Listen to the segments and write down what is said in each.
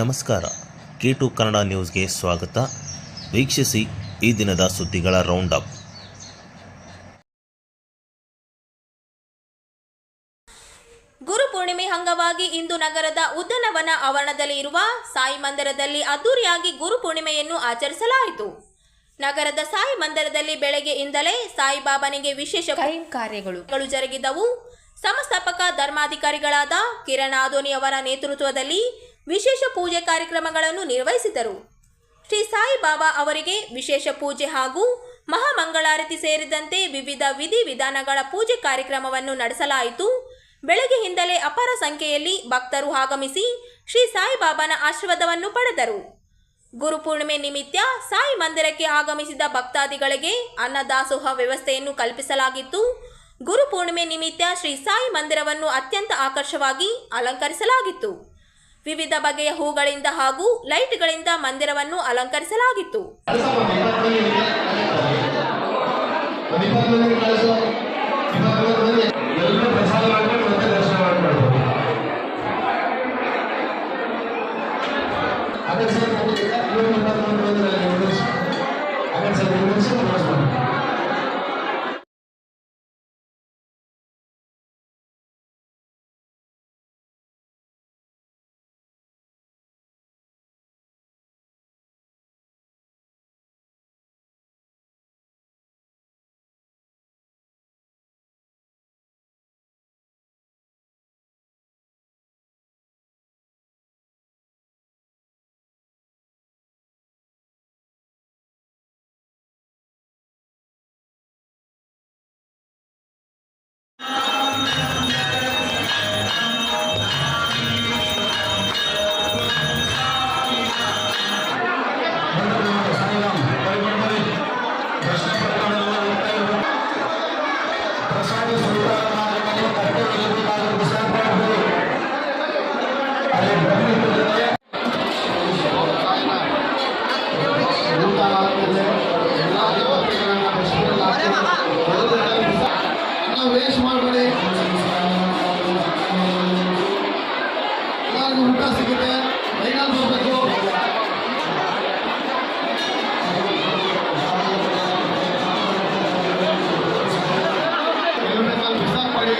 ನಮಸ್ಕಾರ. K2 ಕನ್ನಡ ನ್ಯೂಸ್ಗೆ ಸ್ವಾಗತ. ವೀಕ್ಷಿಸಿ ಈ ದಿನದ ಸುದ್ದಿಗಳ ರೌಂಡ್ ಅಪ್. ಗುರುಪೂರ್ಣಿಮೆ ಅಂಗವಾಗಿ ಇಂದು ನಗರದ ಉದ್ಯಾನವನ ಆವರಣದಲ್ಲಿ ಇರುವ ಸಾಯಿ ಮಂದಿರದಲ್ಲಿ ಅದ್ದೂರಿಯಾಗಿ ಗುರುಪೂರ್ಣಿಮೆಯನ್ನು ಆಚರಿಸಲಾಯಿತು. ನಗರದ ಸಾಯಿ ಮಂದಿರದಲ್ಲಿ ಬೆಳಗ್ಗೆಯಿಂದಲೇ ಸಾಯಿಬಾಬನಿಗೆ ವಿಶೇಷ ಕಾರ್ಯಗಳು ಜರುಗಿದವು. ಸಂಸ್ಥಾಪಕ ಧರ್ಮಾಧಿಕಾರಿಗಳಾದ ಕಿರಣ್ ಆದೋನಿ ಅವರ ನೇತೃತ್ವದಲ್ಲಿ ವಿಶೇಷ ಪೂಜೆ ಕಾರ್ಯಕ್ರಮಗಳನ್ನು ನಿರ್ವಹಿಸಿದರು. ಶ್ರೀ ಸಾಯಿಬಾಬಾ ಅವರಿಗೆ ವಿಶೇಷ ಪೂಜೆ ಹಾಗೂ ಮಹಾಮಂಗಳಾರತಿ ಸೇರಿದಂತೆ ವಿವಿಧ ವಿಧಿವಿಧಾನಗಳ ಪೂಜೆ ಕಾರ್ಯಕ್ರಮವನ್ನು ನಡೆಸಲಾಯಿತು. ಬೆಳಗ್ಗೆಯಿಂದಲೇ ಅಪಾರ ಸಂಖ್ಯೆಯಲ್ಲಿ ಭಕ್ತರು ಆಗಮಿಸಿ ಶ್ರೀ ಸಾಯಿಬಾಬಾನ ಆಶೀರ್ವಾದವನ್ನು ಪಡೆದರು. ಗುರುಪೂರ್ಣಿಮೆ ನಿಮಿತ್ತ ಸಾಯಿ ಮಂದಿರಕ್ಕೆ ಆಗಮಿಸಿದ ಭಕ್ತಾದಿಗಳಿಗೆ ಅನ್ನದಾಸೋಹ ವ್ಯವಸ್ಥೆಯನ್ನು ಕಲ್ಪಿಸಲಾಗಿತ್ತು. ಗುರುಪೂರ್ಣಿಮೆ ನಿಮಿತ್ತ ಶ್ರೀ ಸಾಯಿ ಮಂದಿರವನ್ನು ಅತ್ಯಂತ ಆಕರ್ಷವಾಗಿ ಅಲಂಕರಿಸಲಾಗಿತ್ತು. ವಿವಿಧ ಬಗೆಯ ಹೂಗಳಿಂದ ಹಾಗೂ ಲೈಟ್ಗಳಿಂದ ಮಂದಿರವನ್ನು ಅಲಂಕರಿಸಲಾಗಿತ್ತು. ವೇಸ್ಟ್ ಮಾಡಬೇಡಿ, ಎಲ್ಲರಿಗೂ ಊಟ ಸಿಗುತ್ತೆ, ಲೈನಲ್ಲಿ ಬರಬೇಕು. ಬಿಸಾಕ್ ಮಾಡಿ.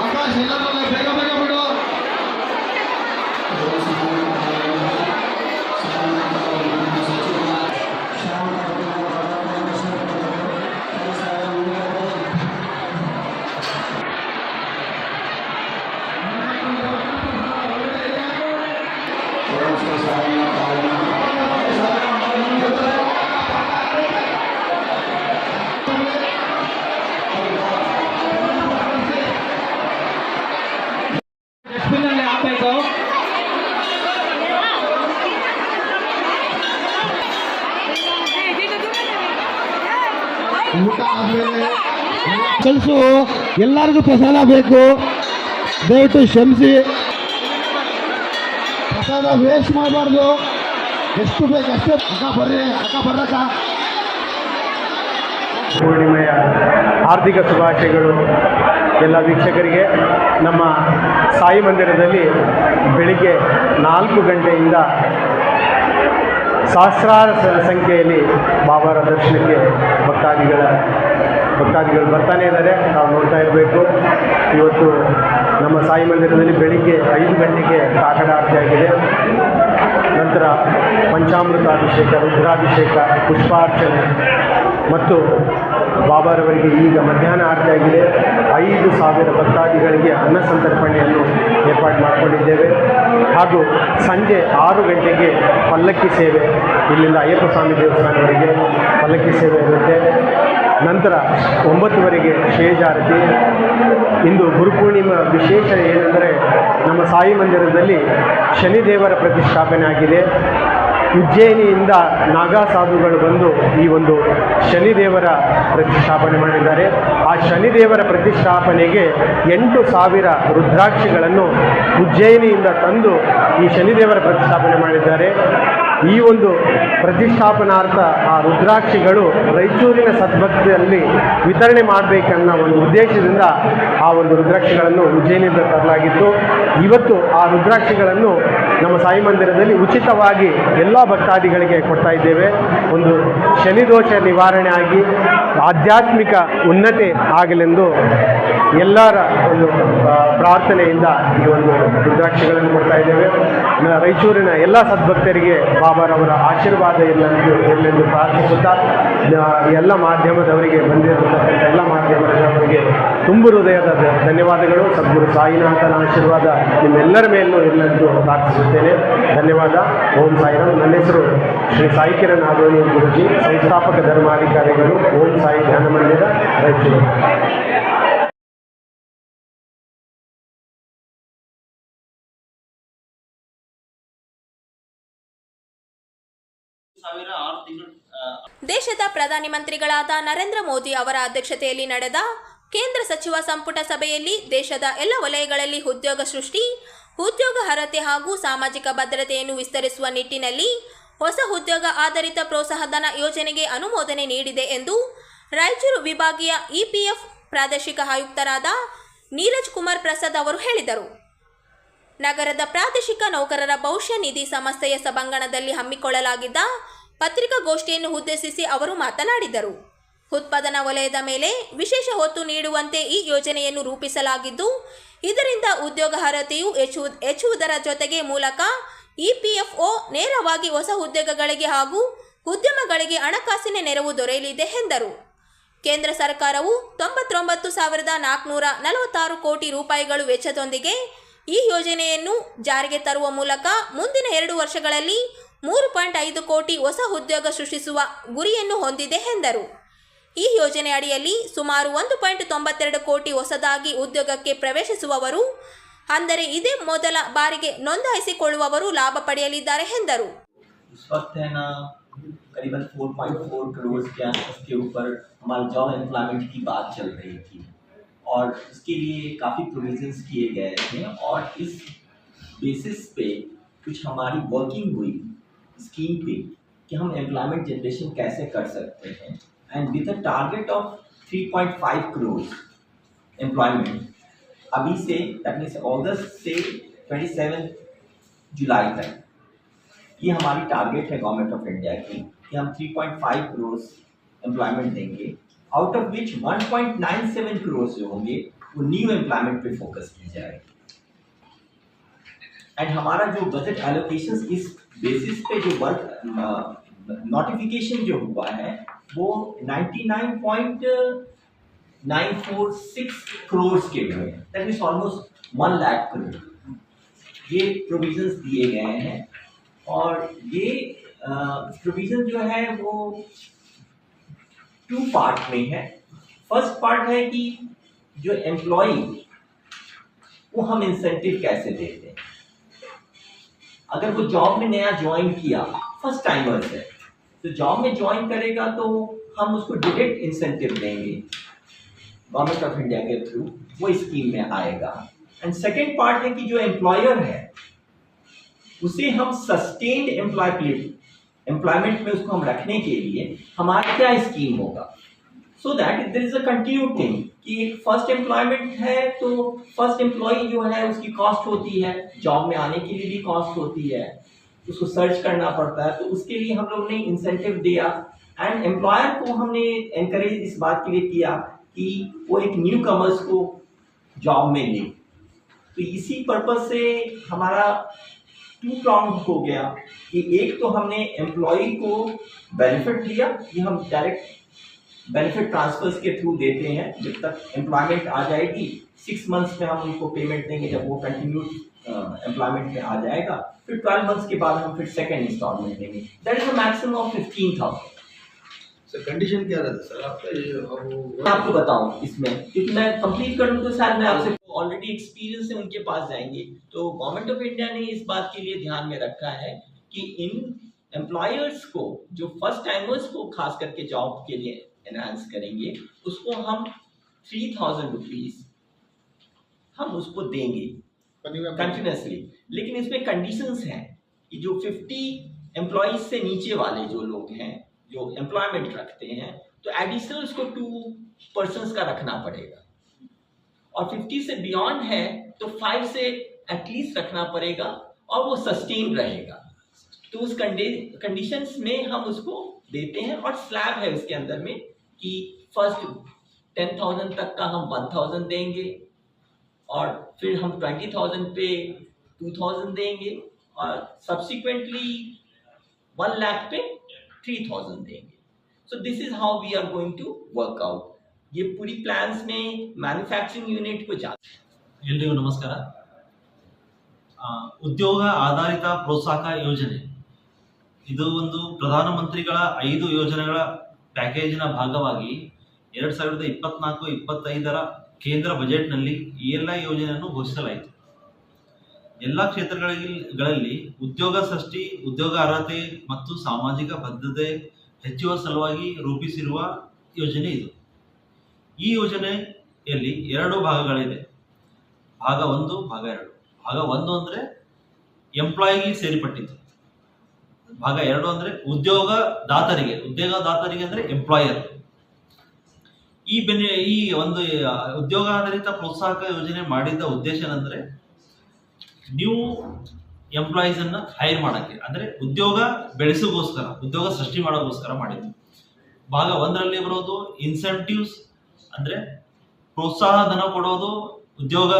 ಆಕಾಶ್ ಎಲ್ಲರನ್ನ ಬೇಗ ಬೇಗ ಬಿಡು. ಊಟ ಆದಮೇಲೆ ಕಲಿಸು, ಎಲ್ಲರಿಗೂ ಪ್ರಸಾದ ಬೇಕು, ದಯವಿಟ್ಟು ಕ್ಷಮಿಸಿ. ಪ್ರಸಾದ ವೇಸ್ಟ್ ಮಾಡಬಾರ್ದು, ಎಷ್ಟು ಬೇಕು ಅಷ್ಟೇ. ಅಕ್ಕ ಬರ್ರಕ್ಕ. ಪೂರ್ಣಿಮೆಯ ಆರ್ಥಿಕ ಶುಭಾಶಯಗಳು ಎಲ್ಲ ವೀಕ್ಷಕರಿಗೆ. ನಮ್ಮ ಸಾಯಿ ಮಂದಿರದಲ್ಲಿ ಬೆಳಿಗ್ಗೆ 4 ಗಂಟೆಯಿಂದ ಸಹಸ್ರಾರು ಸಂಖ್ಯೆಯಲ್ಲಿ ಬಾಬಾರ ದರ್ಶನಕ್ಕೆ ಭಕ್ತಾದಿಗಳು ಬರ್ತಾನೆ ಇದ್ದಾರೆ. ನಾವು ನೋಡ್ತಾ ಇರಬೇಕು. ಇವತ್ತು ನಮ್ಮ ಸಾಯಿ ಮಂದಿರದಲ್ಲಿ ಬೆಳಿಗ್ಗೆ 5 ಗಂಟೆಗೆ ಕಾಕಡ ಆರತಿ ಆಗಿದೆ. ನಂತರ ಪಂಚಾಮೃತಾಭಿಷೇಕ, ರುದ್ರಾಭಿಷೇಕ, ಪುಷ್ಪಾರ್ಚನೆ ಮತ್ತು ಬಾಬಾರವರಿಗೆ ಈಗ ಮಧ್ಯಾಹ್ನ ಆರತಿ ಆಗಿದೆ. 5,000 ಭಕ್ತಾದಿಗಳಿಗೆ ಅನ್ನ ಸಂತರ್ಪಣೆಯನ್ನು ಏರ್ಪಾಡು ಮಾಡಿಕೊಂಡಿದ್ದೇವೆ. ಹಾಗೂ ಸಂಜೆ 6 ಗಂಟೆಗೆ ಪಲ್ಲಕ್ಕಿ ಸೇವೆ, ಇಲ್ಲಿಂದ ಅಯ್ಯಪ್ಪ ಸ್ವಾಮಿ ದೇವಸ್ಥಾನವರೆಗೆ ಪಲ್ಲಕ್ಕಿ ಸೇವೆ ಇರುತ್ತೆ. ನಂತರ 9ವರೆಗೆ ಶೇಷಾರತಿ. ಇಂದು ಗುರುಪೂರ್ಣಿಮಾ ವಿಶೇಷ ಏನೆಂದರೆ ನಮ್ಮ ಸಾಯಿ ಮಂದಿರದಲ್ಲಿ ಶನಿದೇವರ ಪ್ರತಿಷ್ಠಾಪನೆ ಆಗಿದೆ. ಉಜ್ಜಯಿನಿಯಿಂದ ನಾಗಾ ಸಾಧುಗಳು ಬಂದು ಈ ಒಂದು ಶನಿದೇವರ ಪ್ರತಿಷ್ಠಾಪನೆ ಮಾಡಿದ್ದಾರೆ. ಆ ಶನಿದೇವರ ಪ್ರತಿಷ್ಠಾಪನೆಗೆ 8,000 ರುದ್ರಾಕ್ಷಿಗಳನ್ನು ಉಜ್ಜಯಿನಿಯಿಂದ ತಂದು ಈ ಶನಿದೇವರ ಪ್ರತಿಷ್ಠಾಪನೆ ಮಾಡಿದ್ದಾರೆ. ಈ ಒಂದು ಪ್ರತಿಷ್ಠಾಪನಾರ್ಥ ಆ ರುದ್ರಾಕ್ಷಿಗಳು ರಾಯಚೂರಿನ ಸದ್ಭಕ್ತಿಯಲ್ಲಿ ವಿತರಣೆ ಮಾಡಬೇಕನ್ನೋ ಒಂದು ಉದ್ದೇಶದಿಂದ ಆ ಒಂದು ರುದ್ರಾಕ್ಷಿಗಳನ್ನು ಉಜ್ಜಯಿನಿಯಿಂದ ತರಲಾಗಿತ್ತು. ಇವತ್ತು ಆ ರುದ್ರಾಕ್ಷಿಗಳನ್ನು ನಮ್ಮ ಸಾಯಿ ಮಂದಿರದಲ್ಲಿ ಉಚಿತವಾಗಿ ಎಲ್ಲ ಭಕ್ತಾದಿಗಳಿಗೆ ಕೊಡ್ತಾ ಇದ್ದೇವೆ. ಒಂದು ಶನಿದೋಷ ನಿವಾರಣೆ ಆಗಿ ಆಧ್ಯಾತ್ಮಿಕ ಉನ್ನತಿ ಆಗಲೆಂದು ಎಲ್ಲರ ಒಂದು ಪ್ರಾರ್ಥನೆಯಿಂದ ಈ ಒಂದು ರುದ್ರಾಕ್ಷಿಗಳನ್ನು ಕೊಡ್ತಾ ಇದ್ದೇವೆ. ರಾಯಚೂರಿನ ಎಲ್ಲ ಸದ್ಭಕ್ತರಿಗೆ ಬಾಬಾರವರ ಆಶೀರ್ವಾದ ಇರಲೆಂದು ಪ್ರಾರ್ಥಿಸುತ್ತಾ ಎಲ್ಲ ಮಾಧ್ಯಮದವರಿಗೆ ಬಂದಿರತಕ್ಕಂಥ ಎಲ್ಲ ಮಾಧ್ಯಮದವರಿಗೆ ತುಂಬು ಹೃದಯದ ಧನ್ಯವಾದಗಳು. ಸದ್ಗುರು ಸಾಯಿನಾಥನ ಆಶೀರ್ವಾದ ನಿಮ್ಮೆಲ್ಲರ ಮೇಲೂ ಇರಲೆಂದು ಪ್ರಾರ್ಥಿಸುತ್ತೇನೆ. ಧನ್ಯವಾದ. ಓಂ ಸಾಯಿರಾಮ್. ನನ್ನ ಹೆಸರು ಶ್ರೀ ಸಾಯಿ ಕಿರಣ್ ಆದೋನಿ ಗುರುಜಿ, ಸಂಸ್ಥಾಪಕ ಧರ್ಮಾಧಿಕಾರಿಗಳು, ಓಂ ಸಾಯಿ ಧ್ಯಾನ ಮಂದಿರ, ರಾಯಚೂರು. ದೇಶದ ಪ್ರಧಾನಿ ಮಂತ್ರಿಗಳಾದ ನರೇಂದ್ರ ಮೋದಿ ಅವರ ಅಧ್ಯಕ್ಷತೆಯಲ್ಲಿ ನಡೆದ ಕೇಂದ್ರ ಸಚಿವ ಸಂಪುಟ ಸಭೆಯಲ್ಲಿ ದೇಶದ ಎಲ್ಲ ವಲಯಗಳಲ್ಲಿ ಉದ್ಯೋಗ ಸೃಷ್ಟಿ, ಉದ್ಯೋಗ ಅರ್ಹತೆ ಹಾಗೂ ಸಾಮಾಜಿಕ ಭದ್ರತೆಯನ್ನು ವಿಸ್ತರಿಸುವ ನಿಟ್ಟಿನಲ್ಲಿ ಹೊಸ ಉದ್ಯೋಗ ಆಧಾರಿತ ಪ್ರೋತ್ಸಾಹಧನ ಯೋಜನೆಗೆ ಅನುಮೋದನೆ ನೀಡಿದೆ ಎಂದು ರಾಯಚೂರು ವಿಭಾಗೀಯ ಇಪಿಎಫ್ ಪ್ರಾದೇಶಿಕ ಆಯುಕ್ತರಾದ ನೀರಜ್ ಕುಮಾರ್ ಪ್ರಸಾದ್ ಅವರು ಹೇಳಿದರು. ನಗರದ ಪ್ರಾದೇಶಿಕ ನೌಕರರ ಭವಿಷ್ಯ ನಿಧಿ ಸಂಸ್ಥೆಯ ಸಭಾಂಗಣದಲ್ಲಿ ಹಮ್ಮಿಕೊಳ್ಳಲಾಗಿದ್ದ ಪತ್ರಿಕಾಗೋಷ್ಠಿಯನ್ನು ಉದ್ದೇಶಿಸಿ ಅವರು ಮಾತನಾಡಿದರು. ಉತ್ಪಾದನಾ ವಲಯದ ಮೇಲೆ ವಿಶೇಷ ಒತ್ತು ನೀಡುವಂತೆ ಈ ಯೋಜನೆಯನ್ನು ರೂಪಿಸಲಾಗಿದ್ದು, ಇದರಿಂದ ಉದ್ಯೋಗ ಅರ್ಹತೆಯು ಹೆಚ್ಚುವುದರ ಜೊತೆಗೆ ಮೂಲಕ ಇಪಿಎಫ್ಒ ನೇರವಾಗಿ ಹೊಸ ಉದ್ಯೋಗಗಳಿಗೆ ಹಾಗೂ ಉದ್ಯಮಗಳಿಗೆ ಹಣಕಾಸಿನ ನೆರವು ದೊರೆಯಲಿದೆ ಎಂದರು. ಕೇಂದ್ರ ಸರ್ಕಾರವು 99,446 ಕೋಟಿ ರೂಪಾಯಿಗಳು ವೆಚ್ಚದೊಂದಿಗೆ ಈ ಯೋಜನೆಯನ್ನು ಜಾರಿಗೆ ತರುವ ಮೂಲಕ ಮುಂದಿನ 2 ವರ್ಷಗಳಲ್ಲಿ 3.5 ಕೋಟಿ ಹೊಸ ಉದ್ಯೋಗ ಸೃಷ್ಟಿಸುವ ಗುರಿಯನ್ನು ಹೊಂದಿದೆ ಎಂದರು. ಈ ಯೋಜನೆ ಅಡಿಯಲ್ಲಿ ಸುಮಾರು 1.92 ಕೋಟಿ ಹೊಸದಾಗಿ ಉದ್ಯೋಗಕ್ಕೆ ಪ್ರವೇಶಿಸುವವರು, ಅಂದರೆ ಇದೇ ಮೊದಲ ಬಾರಿಗೆ ನೋಂದಾಯಿಸಿಕೊಳ್ಳುವವರು ಲಾಭ ಪಡೆಯಲಿದ್ದಾರೆ ಎಂದರು. करीबन 4.4 करोड़ के ऊपर हमारे जॉब एम्प्लॉयमेंट की बात चल रही थी और उसके लिए काफ़ी प्रोविजंस किए गए थे और इस बेसिस पे कुछ हमारी वर्किंग हुई स्कीम पे कि हम एम्प्लॉयमेंट जनरेशन कैसे कर सकते हैं and with a target of 3.5 crore employment अभी से दैट मीन्स अगस्त से 27 जुलाई तक ये हमारी टारगेट है गवर्नमेंट ऑफ इंडिया की कि हम 3.5 करोड़ एम्प्लॉयमेंट देंगे, आउट ऑफ विच 1.97 करोड़ जो होंगे वो न्यू एम्प्लॉयमेंट पे फोकस की जाएगी. एंड हमारा जो बजट एलोकेशन इस बेसिस पे जो वर्क नोटिफिकेशन जो हुआ है वो 99.946 करोड़ के हुए हैं. That means almost 1 lakh crore ये प्रोविजंस दिए गए हैं. और ये प्रोविज़न जो है वो 2 पार्ट में है. फर्स्ट पार्ट है कि जो एम्प्लॉय वो हम इंसेंटिव कैसे देते हैं. अगर वो जॉब में नया ज्वाइन किया, फर्स्ट टाइमर्स है, तो जॉब में ज्वाइन करेगा तो हम उसको डायरेक्ट इंसेंटिव देंगे गवर्नमेंट ऑफ इंडिया के थ्रू, वो स्कीम में आएगा. एंड सेकेंड पार्ट है कि जो एम्प्लॉयर है उसे हम सस्टेन्ड एम्प्लॉयमेंट में उसको हम रखने के लिए हमारा क्या स्कीम होगा, so that there is a continued thing कि एक फर्स्ट एम्प्लॉयमेंट है तो फर्स्ट एम्प्लॉय जो है उसकी कॉस्ट होती है, जॉब में आने के लिए भी कॉस्ट होती है, उसको सर्च करना पड़ता है, तो उसके लिए हम लोग ने इंसेंटिव दिया. एंड एम्प्लॉयर को हमने एनकरेज इस बात के लिए किया कि वो एक न्यू कमर्स को जॉब में ले. तो इसी पर्पज से हमारा 2 प्रॉन्ग हो गया कि एक तो हमने एम्प्लॉय को बेनिफिट दिया, ये हम डायरेक्ट बेनिफिट ट्रांसफर्स के थ्रू देते हैं. जब तक एम्प्लॉयमेंट आ जाएगी 6 मंथ्स में हम उनको पेमेंट देंगे. जब वो कंटिन्यू एम्प्लॉयमेंट में आ जाएगा फिर 12 मंथ्स के बाद हम फिर सेकेंड इंस्टॉलमेंट देंगे. That is a maximum of 15,000. Sir condition क्या रहता है सर आपका ये मैं आपको बताऊं इसमें, क्योंकि मैं कंप्लीट करूं तो शायद मैं आपसे ऑलरेडी एक्सपीरियंस है उनके पास जाएंगे। तो गवर्नमेंट ऑफ इंडिया ने इस बात के लिए ध्यान में रखा है कि इन एम्प्लॉयर्स को, जो फर्स्ट टाइमर्स को खास करके जॉब के लिए एनहांस करेंगे, उसको हम 3,000 रुपीज हम उसको देंगे कंटिन्यूसली। लेकिन इसमें कंडीशंस हैं कि जो 50 एम्प्लॉयज से नीचे वाले जो लोग हैं, जो एम्प्लॉयमेंट रखते हैं, तो एडिशनल उसको 2 पर्सन्स का रखना पड़ेगा, और 50 से बियॉन्ड है तो 5 से एटलीस्ट रखना पड़ेगा, और वो सस्टेन रहेगा। तो उस कंडीशंस में हम उसको देते हैं, और स्लैब है उसके अंदर में कि फर्स्ट 10,000 तक का हम 1,000 देंगे, और फिर हम 20,000 पे 2,000 देंगे, और सब्सिक्वेंटली 1 लाख पे 3,000 देंगे। So this is how we are going to work out. ये पूरी प्लान्स में मैन्युफैक्चरिंग यूनिट को जाते हैं। ಎಲ್ರಿಗೂ ನಮಸ್ಕಾರ. ಉದ್ಯೋಗ ಆಧಾರಿತ ಪ್ರೋತ್ಸಾಹಕ ಯೋಜನೆ ಇದು ಒಂದು ಪ್ರಧಾನಮಂತ್ರಿಗಳ 5 ಯೋಜನೆಗಳ ಪ್ಯಾಕೇಜಿನ ಭಾಗವಾಗಿ 2024-25ರ ಕೇಂದ್ರ ಬಜೆಟ್ನಲ್ಲಿ ಈ ಎಲ್ಲ ಯೋಜನೆಯನ್ನು ಘೋಷಿಸಲಾಯಿತು. ಎಲ್ಲ ಕ್ಷೇತ್ರಗಳಲ್ಲಿ ಉದ್ಯೋಗ ಸೃಷ್ಟಿ, ಉದ್ಯೋಗ ಅರ್ಹತೆ ಮತ್ತು ಸಾಮಾಜಿಕ ಭದ್ರತೆ ಹೆಚ್ಚುವ ಸಲುವಾಗಿ ರೂಪಿಸಿರುವ ಯೋಜನೆ ಇದು. ಈ ಯೋಜನೆಯಲ್ಲಿ 2 ಭಾಗಗಳಿದೆ, ಭಾಗ 1, ಭಾಗ 2. ಭಾಗ 1 ಅಂದರೆ ಎಂಪ್ಲಾಯಿಗೆ ಸೇರಿಪಟ್ಟಿದ್ದು, ಭಾಗ 2 ಅಂದರೆ ಉದ್ಯೋಗದಾತರಿಗೆ ಅಂದರೆ ಎಂಪ್ಲಾಯರ್. ಈ ಒಂದು ಉದ್ಯೋಗ ಆಧಾರಿತ ಪ್ರೋತ್ಸಾಹಕ ಯೋಜನೆ ಮಾಡಿದ್ದ ಉದ್ದೇಶ ಏನಂದ್ರೆ, ನ್ಯೂ ಎಂಪ್ಲಾಯೀಸ್ ಅನ್ನ ಹೈರ್ ಮಾಡಕ್ಕೆ, ಅಂದ್ರೆ ಉದ್ಯೋಗ ಬೆಳೆಸೋಗೋಸ್ಕರ, ಉದ್ಯೋಗ ಸೃಷ್ಟಿ ಮಾಡೋಗೋಸ್ಕರ ಮಾಡಿದ್ದು. ಭಾಗ 1ರಲ್ಲಿ ಬರೋದು ಇನ್ಸೆಂಟಿವ್ಸ್, ಅಂದ್ರೆ ಪ್ರೋತ್ಸಾಹ ಧನ ಕೊಡೋದು ಉದ್ಯೋಗ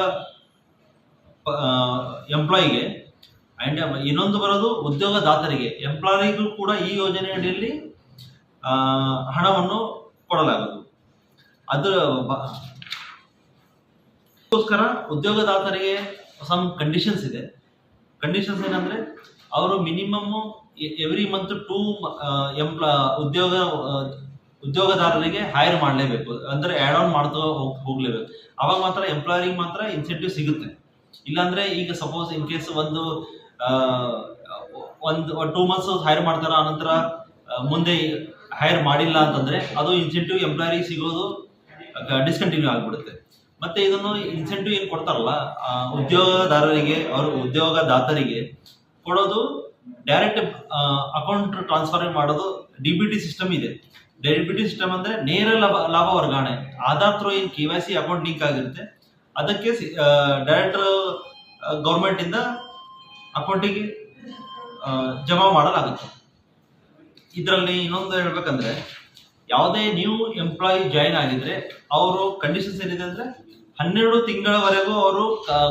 ಎಂಪ್ಲಾಯಿಗೆ, ಅಂಡ್ ಇನ್ನೊಂದು ಬರೋದು ಉದ್ಯೋಗದಾತರಿಗೆ, ಎಂಪ್ಲಾಯಿಗೂ ಕೂಡ ಈ ಯೋಜನೆ ಅಡಿಯಲ್ಲಿ ಹಣವನ್ನು ಕೊಡಲಾಗುವುದು. ಅದಕ್ಕೋಸ್ಕರ ಉದ್ಯೋಗದಾತರಿಗೆ ಸಮ್ ಕಂಡೀಷನ್ಸ್ ಇದೆ. ಕಂಡೀಷನ್ಸ್ ಏನಂದ್ರೆ, ಅವರು ಮಿನಿಮಮ್ ಎವ್ರಿ ಮಂತ್ 2 ಉದ್ಯೋಗದಾರರಿಗೆ ಹೈರ್ ಮಾಡಲೇಬೇಕು, ಅಂದ್ರೆ ಆಡ್ ಆನ್ ಮಾಡ್ತಾ ಹೋಗ್ಲೇಬೇಕು. ಅವಾಗ ಮಾತ್ರ ಎಂಪ್ಲಾಯರಿಗೆ ಮಾತ್ರ ಇನ್ಸೆಂಟಿವ್ ಸಿಗುತ್ತೆ. ಇಲ್ಲಾಂದ್ರೆ ಈಗ ಸಪೋಸ್ ಇನ್ ಕೇಸ್ ಒಂದು 2 ಮಂತ್ಸ್ ಹೈರ್ ಮಾಡ್ತಾರ, ಆನಂತರ ಮುಂದೆ ಹೈರ್ ಮಾಡಿಲ್ಲ ಅಂತಂದ್ರೆ ಅದು ಇನ್ಸೆಂಟಿವ್ ಎಂಪ್ಲಾಯರಿಗೆ ಸಿಗೋದು ಡಿಸ್ಕಂಟಿನ್ಯೂ ಆಗ್ಬಿಡುತ್ತೆ. ಮತ್ತೆ ಇದನ್ನು ಇನ್ಸೆಂಟಿವ್ ಏನು ಕೊಡ್ತಾರಲ್ಲ ಉದ್ಯೋಗದಾತರಿಗೆ ಕೊಡೋದು, ಡೈರೆಕ್ಟ್ ಅಕೌಂಟ್ ಟ್ರಾನ್ಸ್ಫರ್ ಮಾಡೋದು DBT ಸಿಸ್ಟಮ್ ಇದೆ. DBT ಸಿಸ್ಟಮ್ ಅಂದ್ರೆ ನೇರ ಲಾಭ ವರ್ಗಾವಣೆ. ಆಧಾರ್ ಥ್ರೂ ಏನು KYC ಅಕೌಂಟ್ ಲಿಂಕ್ ಆಗಿರುತ್ತೆ, ಅದಕ್ಕೆ ಡೈರೆಕ್ಟ್ ಗೌರ್ಮೆಂಟ್ ಇಂದ ಅಕೌಂಟಿಗೆ ಜಮಾ ಮಾಡಲಾಗುತ್ತೆ. ಇದರಲ್ಲಿ ಇನ್ನೊಂದು ಹೇಳ್ಬೇಕಂದ್ರೆ, ಯಾವುದೇ ನ್ಯೂ ಎಂಪ್ಲಾಯಿ ಜಾಯಿನ್ ಆಗಿದ್ರೆ ಅವರು ಕಂಡೀಷನ್ಸ್ ಏನಿದೆ ಅಂದ್ರೆ 12 ತಿಂಗಳವರೆಗೂ ಅವರು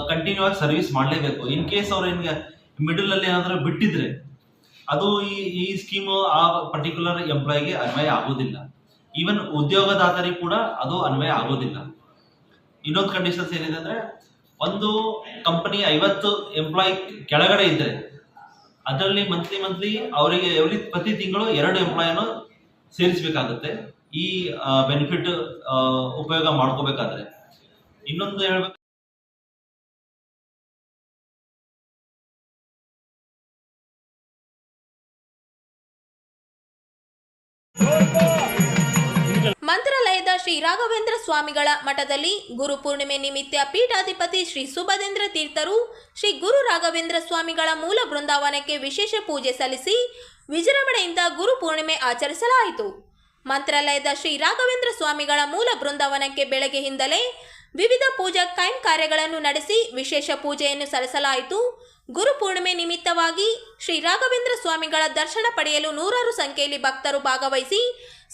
ಕಂಟಿನ್ಯೂ ಆಗಿ ಸರ್ವಿಸ್ ಮಾಡಲೇಬೇಕು. ಇನ್ ಕೇಸ್ ಅವ್ರು ಮಿಡಲ್ ಅಲ್ಲಿ ಏನಾದರೂ ಬಿಟ್ಟಿದ್ರೆ ಅದು ಈ ಸ್ಕೀಮ್ ಆ ಪರ್ಟಿಕ್ಯುಲರ್ ಎಂಪ್ಲಾಯಿಗೆ ಅನ್ವಯ ಆಗೋದಿಲ್ಲ. ಈವನ್ ಉದ್ಯೋಗದಾತರಿಗೆ ಕೂಡ ಅದು ಅನ್ವಯ ಆಗೋದಿಲ್ಲ. ಇನ್ನೊಂದು ಕಂಡೀಷನ್ಸ್ ಏನಿದೆ ಅಂದ್ರೆ, ಒಂದು ಕಂಪನಿ 50 ಎಂಪ್ಲಾಯಿ ಕೆಳಗಡೆ ಇದ್ರೆ ಅದರಲ್ಲಿ ಮಂತ್ಲಿ ಅವರಿಗೆ ಪ್ರತಿ ತಿಂಗಳು 2 ಎಂಪ್ಲಾಯಿಯನ್ನು ಸೇರಿಸಬೇಕಾಗುತ್ತೆ ಈ ಬೆನಿಫಿಟ್ ಉಪಯೋಗ ಮಾಡ್ಕೋಬೇಕಾದ್ರೆ. ಇನ್ನೊಂದು ಹೇಳ್ಬೇಕು, ಮಂತ್ರಾಲಯದ ಶ್ರೀ ರಾಘವೇಂದ್ರ ಸ್ವಾಮಿಗಳ ಮಠದಲ್ಲಿ ಗುರು ಪೂರ್ಣಿಮೆ ನಿಮಿತ್ತ ಪೀಠಾಧಿಪತಿ ಶ್ರೀ ಸುಬದೇಂದ್ರ ತೀರ್ಥರು ಶ್ರೀ ಗುರು ರಾಘವೇಂದ್ರ ಸ್ವಾಮಿಗಳ ಮೂಲ ಬೃಂದಾವನಕ್ಕೆ ವಿಶೇಷ ಪೂಜೆ ಸಲ್ಲಿಸಿ ವಿಜೃಂಭಣೆಯಿಂದ ಗುರು ಪೂರ್ಣಿಮೆ ಆಚರಿಸಲಾಯಿತು. ಮಂತ್ರಾಲಯದ ಶ್ರೀ ರಾಘವೇಂದ್ರ ಸ್ವಾಮಿಗಳ ಮೂಲ ಬೃಂದಾವನಕ್ಕೆ ಬೆಳಗ್ಗೆಯಿಂದಲೇ ವಿವಿಧ ಪೂಜಾ ಕೈಂ ಕಾರ್ಯಗಳನ್ನು ನಡೆಸಿ ವಿಶೇಷ ಪೂಜೆಯನ್ನು ಸಲ್ಲಿಸಲಾಯಿತು. ಗುರು ಪೂರ್ಣಿಮೆ ನಿಮಿತ್ತವಾಗಿ ಶ್ರೀ ರಾಘವೇಂದ್ರ ಸ್ವಾಮಿಗಳ ದರ್ಶನ ಪಡೆಯಲು ನೂರಾರು ಸಂಖ್ಯೆಯಲ್ಲಿ ಭಕ್ತರು ಭಾಗವಹಿಸಿ